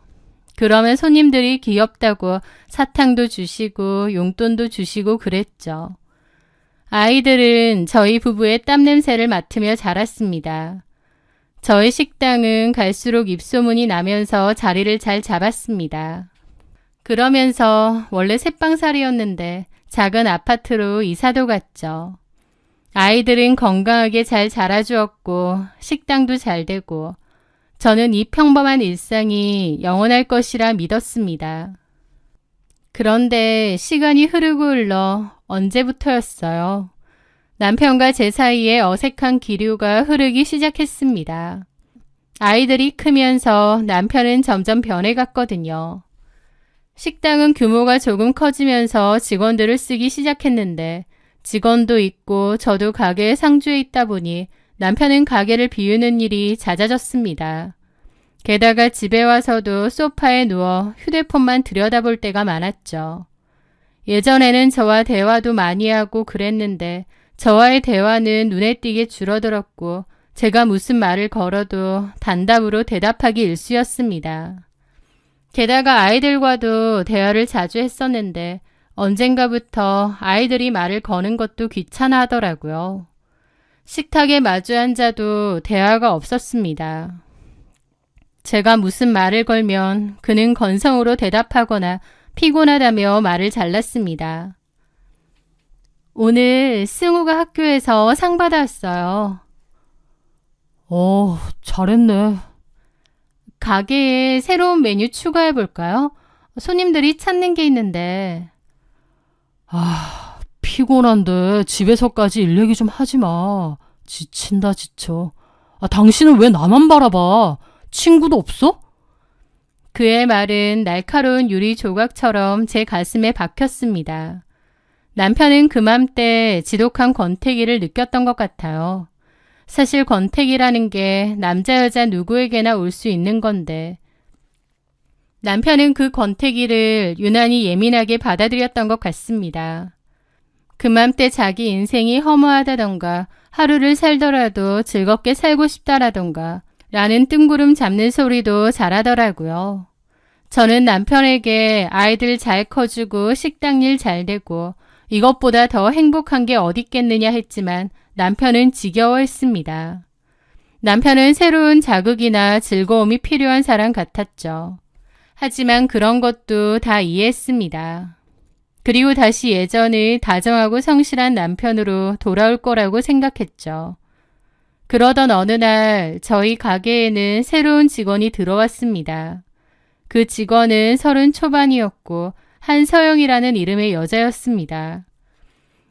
그러면 손님들이 귀엽다고 사탕도 주시고 용돈도 주시고 그랬죠. 아이들은 저희 부부의 땀 냄새를 맡으며 자랐습니다. 저희 식당은 갈수록 입소문이 나면서 자리를 잘 잡았습니다. 그러면서 원래 셋방살이었는데 작은 아파트로 이사도 갔죠. 아이들은 건강하게 잘 자라주었고 식당도 잘 되고 저는 이 평범한 일상이 영원할 것이라 믿었습니다. 그런데 시간이 흐르고 흘러 언제부터였어요. 남편과 제 사이에 어색한 기류가 흐르기 시작했습니다. 아이들이 크면서 남편은 점점 변해갔거든요. 식당은 규모가 조금 커지면서 직원들을 쓰기 시작했는데 직원도 있고 저도 가게에 상주해 있다 보니 남편은 가게를 비우는 일이 잦아졌습니다. 게다가 집에 와서도 소파에 누워 휴대폰만 들여다볼 때가 많았죠. 예전에는 저와 대화도 많이 하고 그랬는데 저와의 대화는 눈에 띄게 줄어들었고 제가 무슨 말을 걸어도 단답으로 대답하기 일쑤였습니다. 게다가 아이들과도 대화를 자주 했었는데 언젠가부터 아이들이 말을 거는 것도 귀찮아 하더라고요. 식탁에 마주 앉아도 대화가 없었습니다. 제가 무슨 말을 걸면 그는 건성으로 대답하거나 피곤하다며 말을 잘랐습니다. 오늘 승우가 학교에서 상 받았어요. 잘했네. 가게에 새로운 메뉴 추가해볼까요? 손님들이 찾는 게 있는데. 피곤한데 집에서까지 일 얘기 좀 하지 마. 지친다 지쳐. 당신은 왜 나만 바라봐? 친구도 없어? 그의 말은 날카로운 유리 조각처럼 제 가슴에 박혔습니다. 남편은 그맘때 지독한 권태기를 느꼈던 것 같아요. 사실 권태기라는 게 남자 여자 누구에게나 올 수 있는 건데 남편은 그 권태기를 유난히 예민하게 받아들였던 것 같습니다. 그맘때 자기 인생이 허무하다던가 하루를 살더라도 즐겁게 살고 싶다라던가 라는 뜬구름 잡는 소리도 잘하더라고요. 저는 남편에게 아이들 잘 커주고 식당 일 잘 되고 이것보다 더 행복한 게 어딨겠느냐 했지만 남편은 지겨워했습니다. 남편은 새로운 자극이나 즐거움이 필요한 사람 같았죠. 하지만 그런 것도 다 이해했습니다. 그리고 다시 예전의 다정하고 성실한 남편으로 돌아올 거라고 생각했죠. 그러던 어느 날 저희 가게에는 새로운 직원이 들어왔습니다. 그 직원은 30 초반이었고 한서영이라는 이름의 여자였습니다.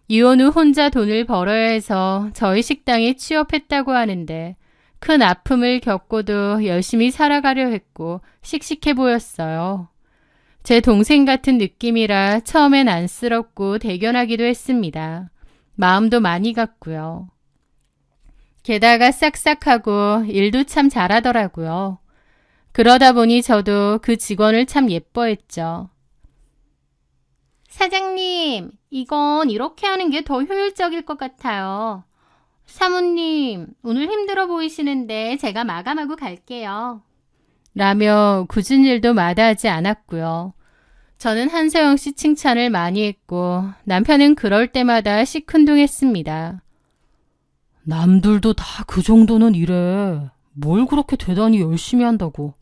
이혼 후 혼자 돈을 벌어야 해서 저희 식당에 취업했다고 하는데 큰 아픔을 겪고도 열심히 살아가려 했고 씩씩해 보였어요. 제 동생 같은 느낌이라 처음엔 안쓰럽고 대견하기도 했습니다. 마음도 많이 갔고요. 게다가 싹싹하고 일도 참 잘하더라고요. 그러다 보니 저도 그 직원을 참 예뻐했죠. 사장님, 이건 이렇게 하는 게 더 효율적일 것 같아요. 사모님, 오늘 힘들어 보이시는데 제가 마감하고 갈게요. 라며 굳은 일도 마다하지 않았고요. 저는 한서영 씨 칭찬을 많이 했고 남편은 그럴 때마다 시큰둥했습니다. 남들도 다 그 정도는 이래. 뭘 그렇게 대단히 열심히 한다고.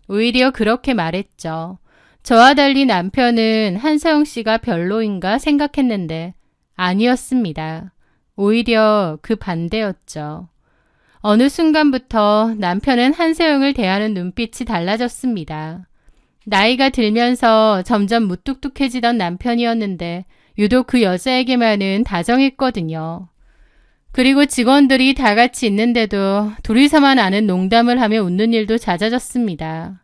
오히려 그렇게 말했죠. 저와 달리 남편은 한서영 씨가 별로인가 생각했는데 아니었습니다. 오히려 그 반대였죠. 어느 순간부터 남편은 한서영을 대하는 눈빛이 달라졌습니다. 나이가 들면서 점점 무뚝뚝해지던 남편이었는데 유독 그 여자에게만은 다정했거든요. 그리고 직원들이 다 같이 있는데도 둘이서만 아는 농담을 하며 웃는 일도 잦아졌습니다.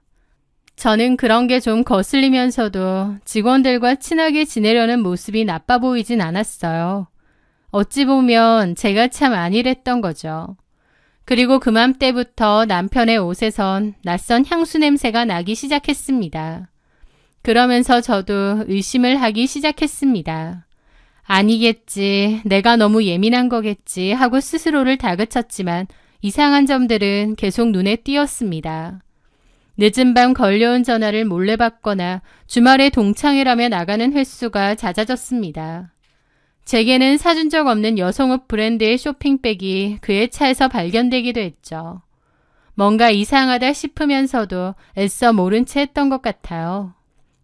저는 그런 게 좀 거슬리면서도 직원들과 친하게 지내려는 모습이 나빠 보이진 않았어요. 어찌 보면 제가 참 안일했던 거죠. 그리고 그맘때부터 남편의 옷에선 낯선 향수 냄새가 나기 시작했습니다. 그러면서 저도 의심을 하기 시작했습니다. 아니겠지, 내가 너무 예민한 거겠지 하고 스스로를 다그쳤지만 이상한 점들은 계속 눈에 띄었습니다. 늦은 밤 걸려온 전화를 몰래 받거나 주말에 동창회라며 나가는 횟수가 잦아졌습니다. 제게는 사준 적 없는 여성옷 브랜드의 쇼핑백이 그의 차에서 발견되기도 했죠. 뭔가 이상하다 싶으면서도 애써 모른 채 했던 것 같아요.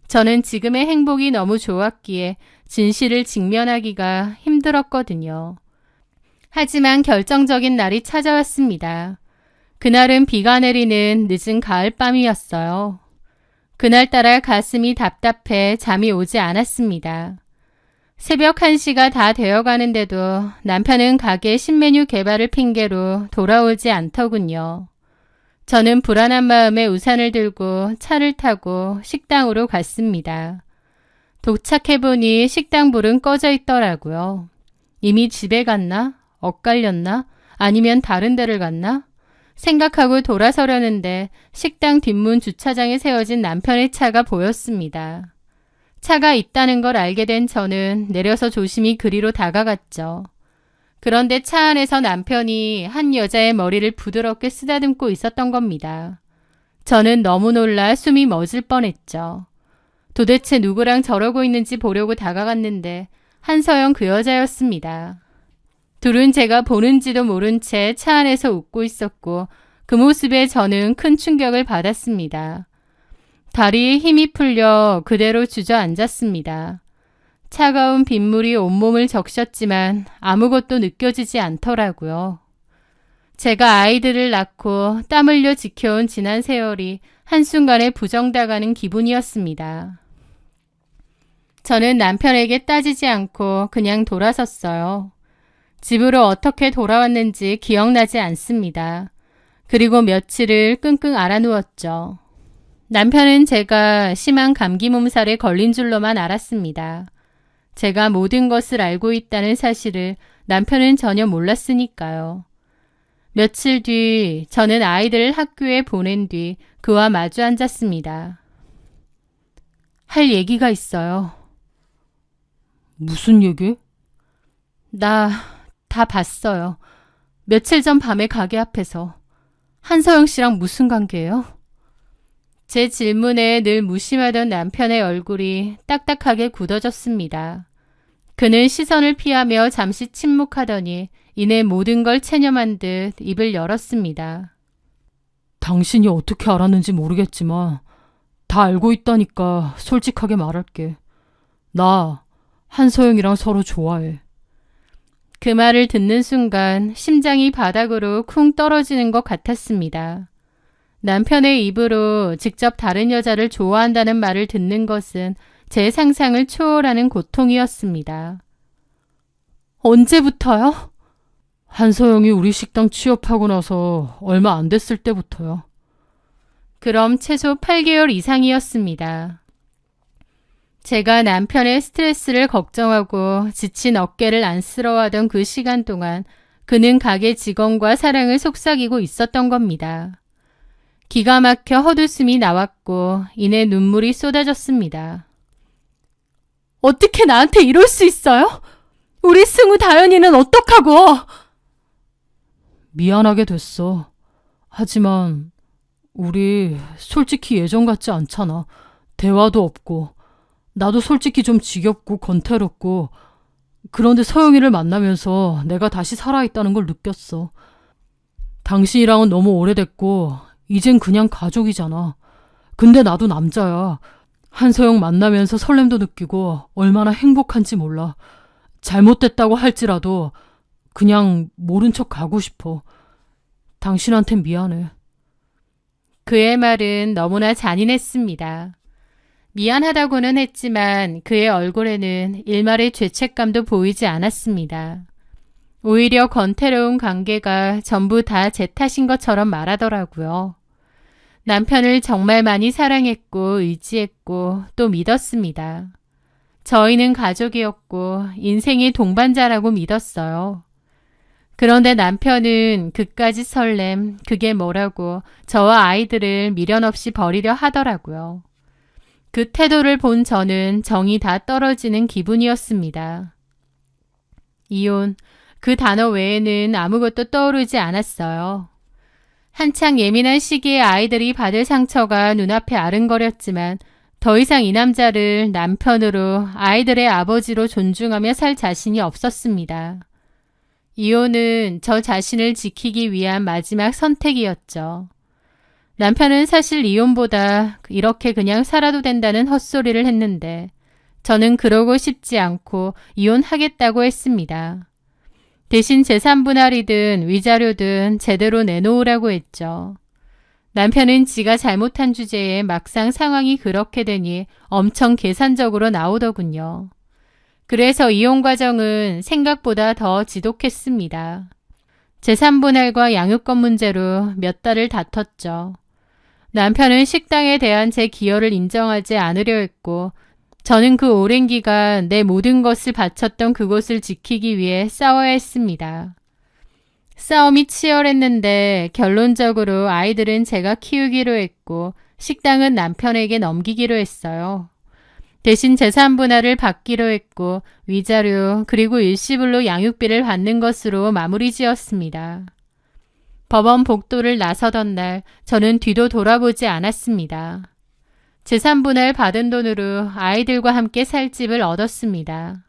저는 지금의 행복이 너무 좋았기에 진실을 직면하기가 힘들었거든요. 하지만 결정적인 날이 찾아왔습니다. 그날은 비가 내리는 늦은 가을밤이었어요. 그날따라 가슴이 답답해 잠이 오지 않았습니다. 새벽 1시가 다 되어가는데도 남편은 가게 신메뉴 개발을 핑계로 돌아오지 않더군요. 저는 불안한 마음에 우산을 들고 차를 타고 식당으로 갔습니다. 도착해보니 식당 불은 꺼져 있더라고요. 이미 집에 갔나? 엇갈렸나? 아니면 다른 데를 갔나? 생각하고 돌아서려는데 식당 뒷문 주차장에 세워진 남편의 차가 보였습니다. 차가 있다는 걸 알게 된 저는 내려서 조심히 그리로 다가갔죠. 그런데 차 안에서 남편이 한 여자의 머리를 부드럽게 쓰다듬고 있었던 겁니다. 저는 너무 놀라 숨이 멎을 뻔했죠. 도대체 누구랑 저러고 있는지 보려고 다가갔는데 한서영 그 여자였습니다. 둘은 제가 보는지도 모른 채 차 안에서 웃고 있었고 그 모습에 저는 큰 충격을 받았습니다. 다리에 힘이 풀려 그대로 주저앉았습니다. 차가운 빗물이 온몸을 적셨지만 아무것도 느껴지지 않더라고요. 제가 아이들을 낳고 땀 흘려 지켜온 지난 세월이 한순간에 부정당하는 기분이었습니다. 저는 남편에게 따지지 않고 그냥 돌아섰어요. 집으로 어떻게 돌아왔는지 기억나지 않습니다. 그리고 며칠을 끙끙 앓아누웠죠. 남편은 제가 심한 감기 몸살에 걸린 줄로만 알았습니다. 제가 모든 것을 알고 있다는 사실을 남편은 전혀 몰랐으니까요. 며칠 뒤 저는 아이들을 학교에 보낸 뒤 그와 마주 앉았습니다. 할 얘기가 있어요. 무슨 얘기? 나 다 봤어요. 며칠 전 밤에 가게 앞에서. 한서영 씨랑 무슨 관계예요? 제 질문에 늘 무심하던 남편의 얼굴이 딱딱하게 굳어졌습니다. 그는 시선을 피하며 잠시 침묵하더니 이내 모든 걸 체념한 듯 입을 열었습니다. 당신이 어떻게 알았는지 모르겠지만 다 알고 있다니까 솔직하게 말할게. 나 한서영이랑 서로 좋아해. 그 말을 듣는 순간 심장이 바닥으로 쿵 떨어지는 것 같았습니다. 남편의 입으로 직접 다른 여자를 좋아한다는 말을 듣는 것은 제 상상을 초월하는 고통이었습니다. 언제부터요? 한서영이 우리 식당 취업하고 나서 얼마 안 됐을 때부터요. 그럼 최소 8개월 이상이었습니다. 제가 남편의 스트레스를 걱정하고 지친 어깨를 안쓰러워하던 그 시간 동안 그는 가게 직원과 사랑을 속삭이고 있었던 겁니다. 기가 막혀 헛웃음이 나왔고 이내 눈물이 쏟아졌습니다. 어떻게 나한테 이럴 수 있어요? 우리 승우 다현이는 어떡하고? 미안하게 됐어. 하지만 우리 솔직히 예전 같지 않잖아. 대화도 없고. 나도 솔직히 좀 지겹고 권태롭고. 그런데 서영이를 만나면서 내가 다시 살아있다는 걸 느꼈어. 당신이랑은 너무 오래됐고 이젠 그냥 가족이잖아. 근데 나도 남자야. 한서영 만나면서 설렘도 느끼고 얼마나 행복한지 몰라. 잘못됐다고 할지라도 그냥 모른 척 가고 싶어. 당신한텐 미안해. 그의 말은 너무나 잔인했습니다. 미안하다고는 했지만 그의 얼굴에는 일말의 죄책감도 보이지 않았습니다. 오히려 권태로운 관계가 전부 다 제 탓인 것처럼 말하더라고요. 남편을 정말 많이 사랑했고 의지했고 또 믿었습니다. 저희는 가족이었고 인생의 동반자라고 믿었어요. 그런데 남편은 그까짓 설렘, 그게 뭐라고 저와 아이들을 미련 없이 버리려 하더라고요. 그 태도를 본 저는 정이 다 떨어지는 기분이었습니다. 이혼, 그 단어 외에는 아무것도 떠오르지 않았어요. 한창 예민한 시기에 아이들이 받을 상처가 눈앞에 아른거렸지만 더 이상 이 남자를 남편으로 아이들의 아버지로 존중하며 살 자신이 없었습니다. 이혼은 저 자신을 지키기 위한 마지막 선택이었죠. 남편은 사실 이혼보다 이렇게 그냥 살아도 된다는 헛소리를 했는데 저는 그러고 싶지 않고 이혼하겠다고 했습니다. 대신 재산 분할이든 위자료든 제대로 내놓으라고 했죠. 남편은 지가 잘못한 주제에 막상 상황이 그렇게 되니 엄청 계산적으로 나오더군요. 그래서 이혼 과정은 생각보다 더 지독했습니다. 재산 분할과 양육권 문제로 몇 달을 다퉜죠. 남편은 식당에 대한 제 기여를 인정하지 않으려 했고 저는 그 오랜 기간 내 모든 것을 바쳤던 그곳을 지키기 위해 싸워야 했습니다. 싸움이 치열했는데 결론적으로 아이들은 제가 키우기로 했고 식당은 남편에게 넘기기로 했어요. 대신 재산 분할을 받기로 했고 위자료 그리고 일시불로 양육비를 받는 것으로 마무리 지었습니다. 법원 복도를 나서던 날 저는 뒤도 돌아보지 않았습니다. 재산 분할 받은 돈으로 아이들과 함께 살 집을 얻었습니다.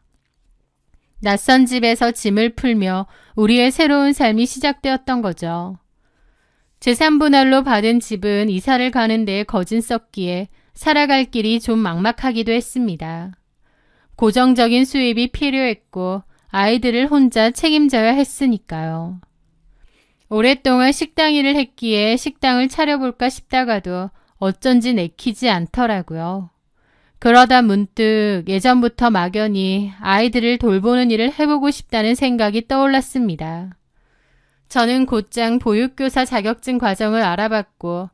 낯선 집에서 짐을 풀며 우리의 새로운 삶이 시작되었던 거죠. 재산 분할로 받은 집은 이사를 가는 데에 거진 썼기에 살아갈 길이 좀 막막하기도 했습니다. 고정적인 수입이 필요했고 아이들을 혼자 책임져야 했으니까요. 오랫동안 식당 일을 했기에 식당을 차려볼까 싶다가도 어쩐지 내키지 않더라고요. 그러다 문득 예전부터 막연히 아이들을 돌보는 일을 해보고 싶다는 생각이 떠올랐습니다. 저는 곧장 보육교사 자격증 과정을 알아봤고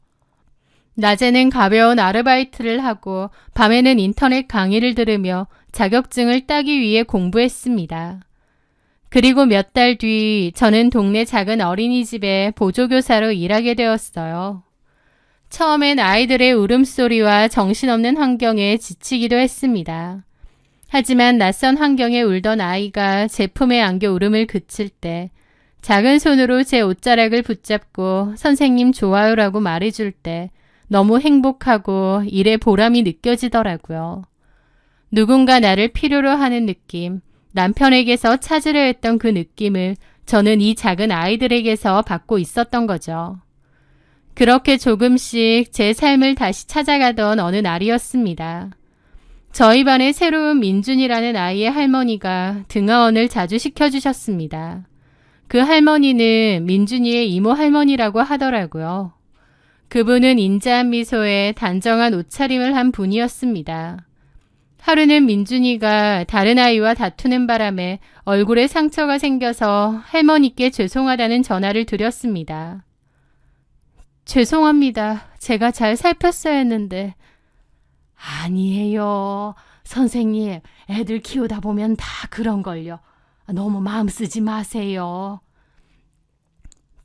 낮에는 가벼운 아르바이트를 하고 밤에는 인터넷 강의를 들으며 자격증을 따기 위해 공부했습니다. 그리고 몇 달 뒤 저는 동네 작은 어린이집에 보조교사로 일하게 되었어요. 처음엔 아이들의 울음소리와 정신없는 환경에 지치기도 했습니다. 하지만 낯선 환경에 울던 아이가 제품에 안겨 울음을 그칠 때 작은 손으로 제 옷자락을 붙잡고 선생님 좋아요라고 말해줄 때 너무 행복하고 일의 보람이 느껴지더라고요. 누군가 나를 필요로 하는 느낌, 남편에게서 찾으려 했던 그 느낌을 저는 이 작은 아이들에게서 받고 있었던 거죠. 그렇게 조금씩 제 삶을 다시 찾아가던 어느 날이었습니다. 저희 반에 새로운 민준이라는 아이의 할머니가 등하원을 자주 시켜주셨습니다. 그 할머니는 민준이의 이모 할머니라고 하더라고요. 그분은 인자한 미소에 단정한 옷차림을 한 분이었습니다. 하루는 민준이가 다른 아이와 다투는 바람에 얼굴에 상처가 생겨서 할머니께 죄송하다는 전화를 드렸습니다. 죄송합니다. 제가 잘 살폈어야 했는데. 아니에요. 선생님, 애들 키우다 보면 다 그런걸요. 너무 마음 쓰지 마세요.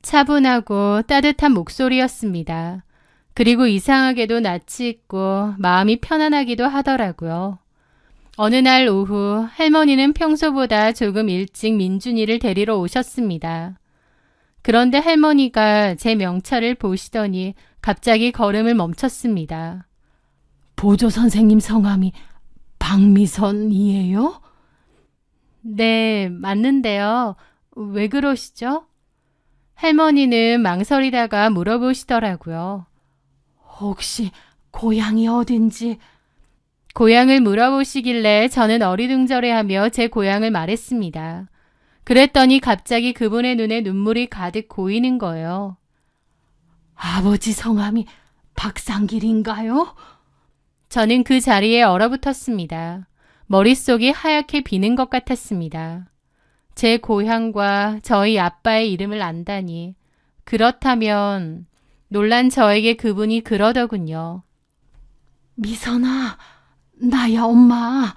차분하고 따뜻한 목소리였습니다. 그리고 이상하게도 낯이 있고 마음이 편안하기도 하더라고요. 어느 날 오후 할머니는 평소보다 조금 일찍 민준이를 데리러 오셨습니다. 그런데 할머니가 제 명찰을 보시더니 갑자기 걸음을 멈췄습니다. 보조 선생님 성함이 박미선이에요? 네, 맞는데요. 왜 그러시죠? 할머니는 망설이다가 물어보시더라고요. 혹시 고향이 어딘지? 고향을 물어보시길래 저는 어리둥절해하며 제 고향을 말했습니다. 그랬더니 갑자기 그분의 눈에 눈물이 가득 고이는 거예요. 아버지 성함이 박상길인가요? 저는 그 자리에 얼어붙었습니다. 머릿속이 하얗게 비는 것 같았습니다. 제 고향과 저희 아빠의 이름을 안다니. 그렇다면 놀란 저에게 그분이 그러더군요. 미선아, 나야 엄마.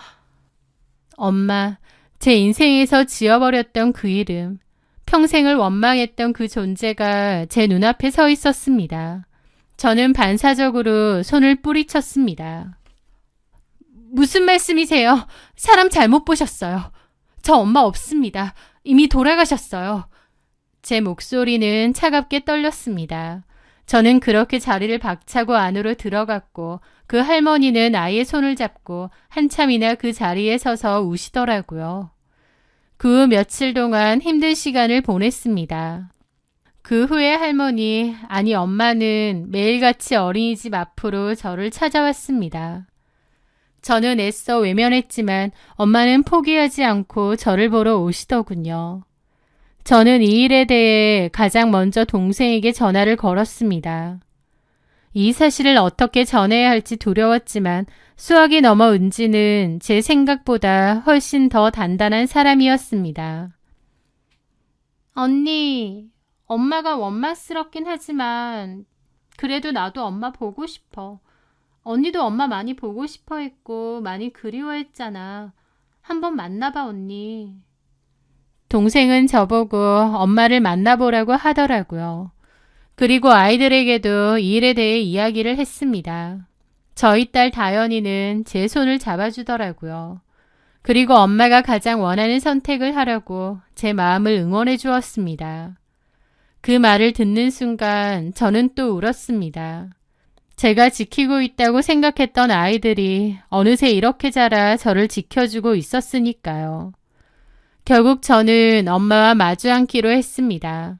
엄마, 제 인생에서 지워버렸던 그 이름, 평생을 원망했던 그 존재가 제 눈앞에 서 있었습니다. 저는 반사적으로 손을 뿌리쳤습니다. 무슨 말씀이세요? 사람 잘못 보셨어요. 저 엄마 없습니다. 이미 돌아가셨어요. 제 목소리는 차갑게 떨렸습니다. 저는 그렇게 자리를 박차고 안으로 들어갔고 그 할머니는 아이의 손을 잡고 한참이나 그 자리에 서서 우시더라고요. 그 후 며칠 동안 힘든 시간을 보냈습니다. 그 후에 할머니, 아니 엄마는 매일같이 어린이집 앞으로 저를 찾아왔습니다. 저는 애써 외면했지만 엄마는 포기하지 않고 저를 보러 오시더군요. 저는 이 일에 대해 가장 먼저 동생에게 전화를 걸었습니다. 이 사실을 어떻게 전해야 할지 두려웠지만 수학이 넘어 은지는 제 생각보다 훨씬 더 단단한 사람이었습니다. 언니, 엄마가 원망스럽긴 하지만 그래도 나도 엄마 보고 싶어. 언니도 엄마 많이 보고 싶어 했고 많이 그리워했잖아. 한번 만나봐 언니. 동생은 저보고 엄마를 만나보라고 하더라고요. 그리고 아이들에게도 이 일에 대해 이야기를 했습니다. 저희 딸 다현이는 제 손을 잡아주더라고요. 그리고 엄마가 가장 원하는 선택을 하라고 제 마음을 응원해 주었습니다. 그 말을 듣는 순간 저는 또 울었습니다. 제가 지키고 있다고 생각했던 아이들이 어느새 이렇게 자라 저를 지켜주고 있었으니까요. 결국 저는 엄마와 마주 앉기로 했습니다.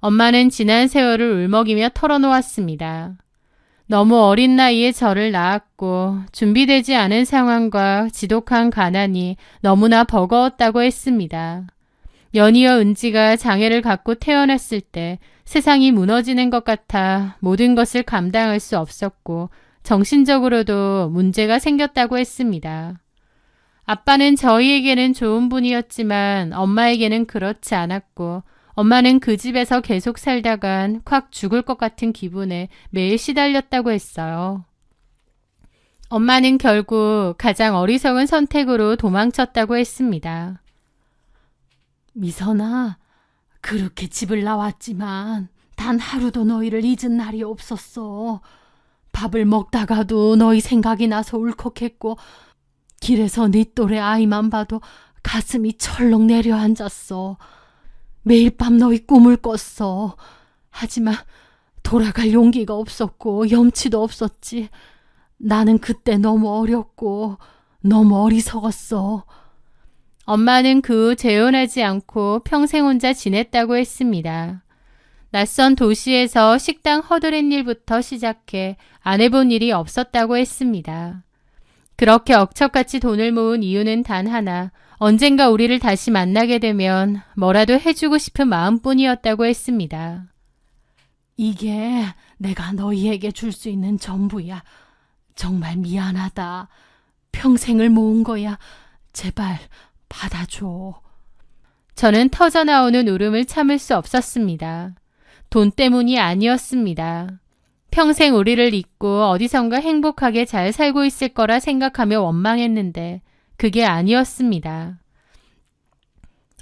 엄마는 지난 세월을 울먹이며 털어놓았습니다. 너무 어린 나이에 저를 낳았고 준비되지 않은 상황과 지독한 가난이 너무나 버거웠다고 했습니다. 연이어 은지가 장애를 갖고 태어났을 때 세상이 무너지는 것 같아 모든 것을 감당할 수 없었고 정신적으로도 문제가 생겼다고 했습니다. 아빠는 저희에게는 좋은 분이었지만 엄마에게는 그렇지 않았고 엄마는 그 집에서 계속 살다간 콱 죽을 것 같은 기분에 매일 시달렸다고 했어요. 엄마는 결국 가장 어리석은 선택으로 도망쳤다고 했습니다. 미선아, 그렇게 집을 나왔지만 단 하루도 너희를 잊은 날이 없었어. 밥을 먹다가도 너희 생각이 나서 울컥했고 길에서 네 또래 아이만 봐도 가슴이 철렁 내려앉았어. 매일 밤 너희 꿈을 꿨어. 하지만 돌아갈 용기가 없었고 염치도 없었지. 나는 그때 너무 어렸고 너무 어리석었어. 엄마는 그 후 재혼하지 않고 평생 혼자 지냈다고 했습니다. 낯선 도시에서 식당 허드렛 일부터 시작해 안 해본 일이 없었다고 했습니다. 그렇게 억척같이 돈을 모은 이유는 단 하나, 언젠가 우리를 다시 만나게 되면 뭐라도 해주고 싶은 마음뿐이었다고 했습니다. 이게 내가 너희에게 줄 수 있는 전부야. 정말 미안하다. 평생을 모은 거야. 제발 받아줘. 저는 터져나오는 울음을 참을 수 없었습니다. 돈 때문이 아니었습니다. 평생 우리를 잊고 어디선가 행복하게 잘 살고 있을 거라 생각하며 원망했는데 그게 아니었습니다.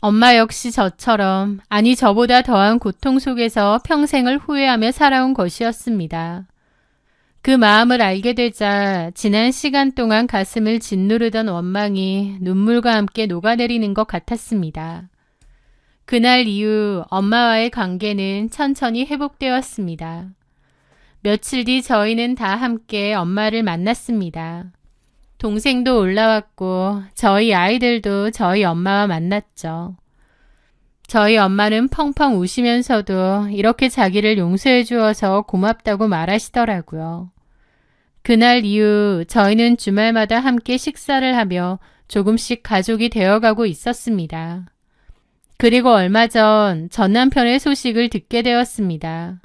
엄마 역시 저처럼, 아니 저보다 더한 고통 속에서 평생을 후회하며 살아온 것이었습니다. 그 마음을 알게 되자 지난 시간 동안 가슴을 짓누르던 원망이 눈물과 함께 녹아내리는 것 같았습니다. 그날 이후 엄마와의 관계는 천천히 회복되었습니다. 며칠 뒤 저희는 다 함께 엄마를 만났습니다. 동생도 올라왔고 저희 아이들도 저희 엄마와 만났죠. 저희 엄마는 펑펑 우시면서도 이렇게 자기를 용서해 주어서 고맙다고 말하시더라고요. 그날 이후 저희는 주말마다 함께 식사를 하며 조금씩 가족이 되어가고 있었습니다. 그리고 얼마 전 남편의 소식을 듣게 되었습니다.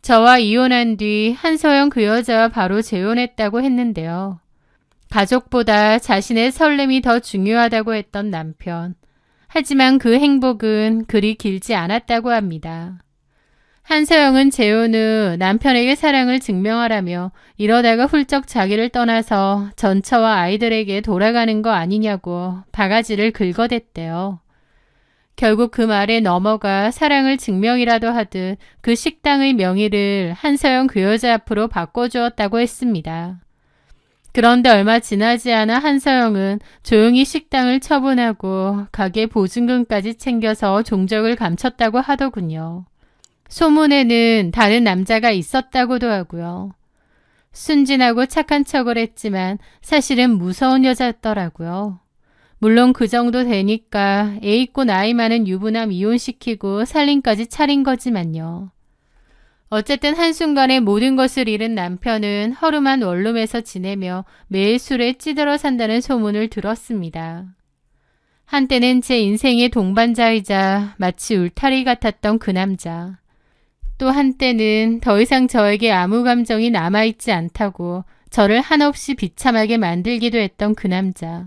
저와 이혼한 뒤 한서영 그 여자와 바로 재혼했다고 했는데요. 가족보다 자신의 설렘이 더 중요하다고 했던 남편. 하지만 그 행복은 그리 길지 않았다고 합니다. 한서영은 재혼 후 남편에게 사랑을 증명하라며 이러다가 훌쩍 자기를 떠나서 전처와 아이들에게 돌아가는 거 아니냐고 바가지를 긁어댔대요. 결국 그 말에 넘어가 사랑을 증명이라도 하듯 그 식당의 명의를 한서영 그 여자 앞으로 바꿔주었다고 했습니다. 그런데 얼마 지나지 않아 한서영은 조용히 식당을 처분하고 가게 보증금까지 챙겨서 종적을 감췄다고 하더군요. 소문에는 다른 남자가 있었다고도 하고요. 순진하고 착한 척을 했지만 사실은 무서운 여자였더라고요. 물론 그 정도 되니까 애 있고 나이 많은 유부남 이혼시키고 살림까지 차린 거지만요. 어쨌든 한순간에 모든 것을 잃은 남편은 허름한 원룸에서 지내며 매일 술에 찌들어 산다는 소문을 들었습니다. 한때는 제 인생의 동반자이자 마치 울타리 같았던 그 남자. 또 한때는 더 이상 저에게 아무 감정이 남아있지 않다고 저를 한없이 비참하게 만들기도 했던 그 남자.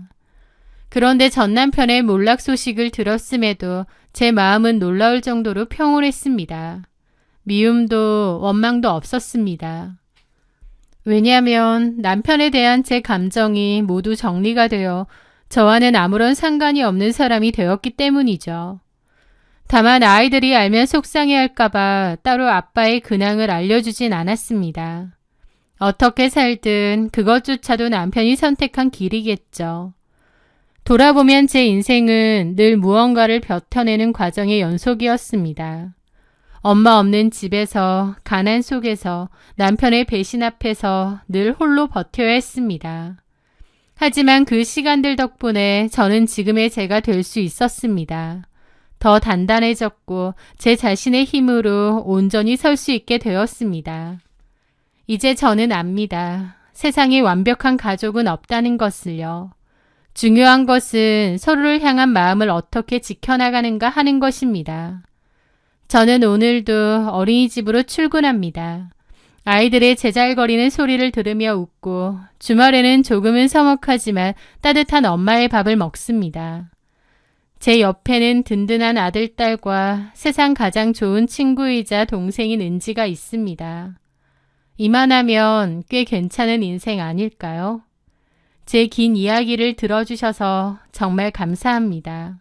그런데 전 남편의 몰락 소식을 들었음에도 제 마음은 놀라울 정도로 평온했습니다. 미움도 원망도 없었습니다. 왜냐하면 남편에 대한 제 감정이 모두 정리가 되어 저와는 아무런 상관이 없는 사람이 되었기 때문이죠. 다만 아이들이 알면 속상해할까봐 따로 아빠의 근황을 알려주진 않았습니다. 어떻게 살든 그것조차도 남편이 선택한 길이겠죠. 돌아보면 제 인생은 늘 무언가를 벼텨내는 과정의 연속이었습니다. 엄마 없는 집에서, 가난 속에서, 남편의 배신 앞에서 늘 홀로 버텨야 했습니다. 하지만 그 시간들 덕분에 저는 지금의 제가 될 수 있었습니다. 더 단단해졌고 제 자신의 힘으로 온전히 설 수 있게 되었습니다. 이제 저는 압니다. 세상에 완벽한 가족은 없다는 것을요. 중요한 것은 서로를 향한 마음을 어떻게 지켜나가는가 하는 것입니다. 저는 오늘도 어린이집으로 출근합니다. 아이들의 제잘거리는 소리를 들으며 웃고 주말에는 조금은 서먹하지만 따뜻한 엄마의 밥을 먹습니다. 제 옆에는 든든한 아들딸과 세상 가장 좋은 친구이자 동생인 은지가 있습니다. 이만하면 꽤 괜찮은 인생 아닐까요? 제 긴 이야기를 들어주셔서 정말 감사합니다.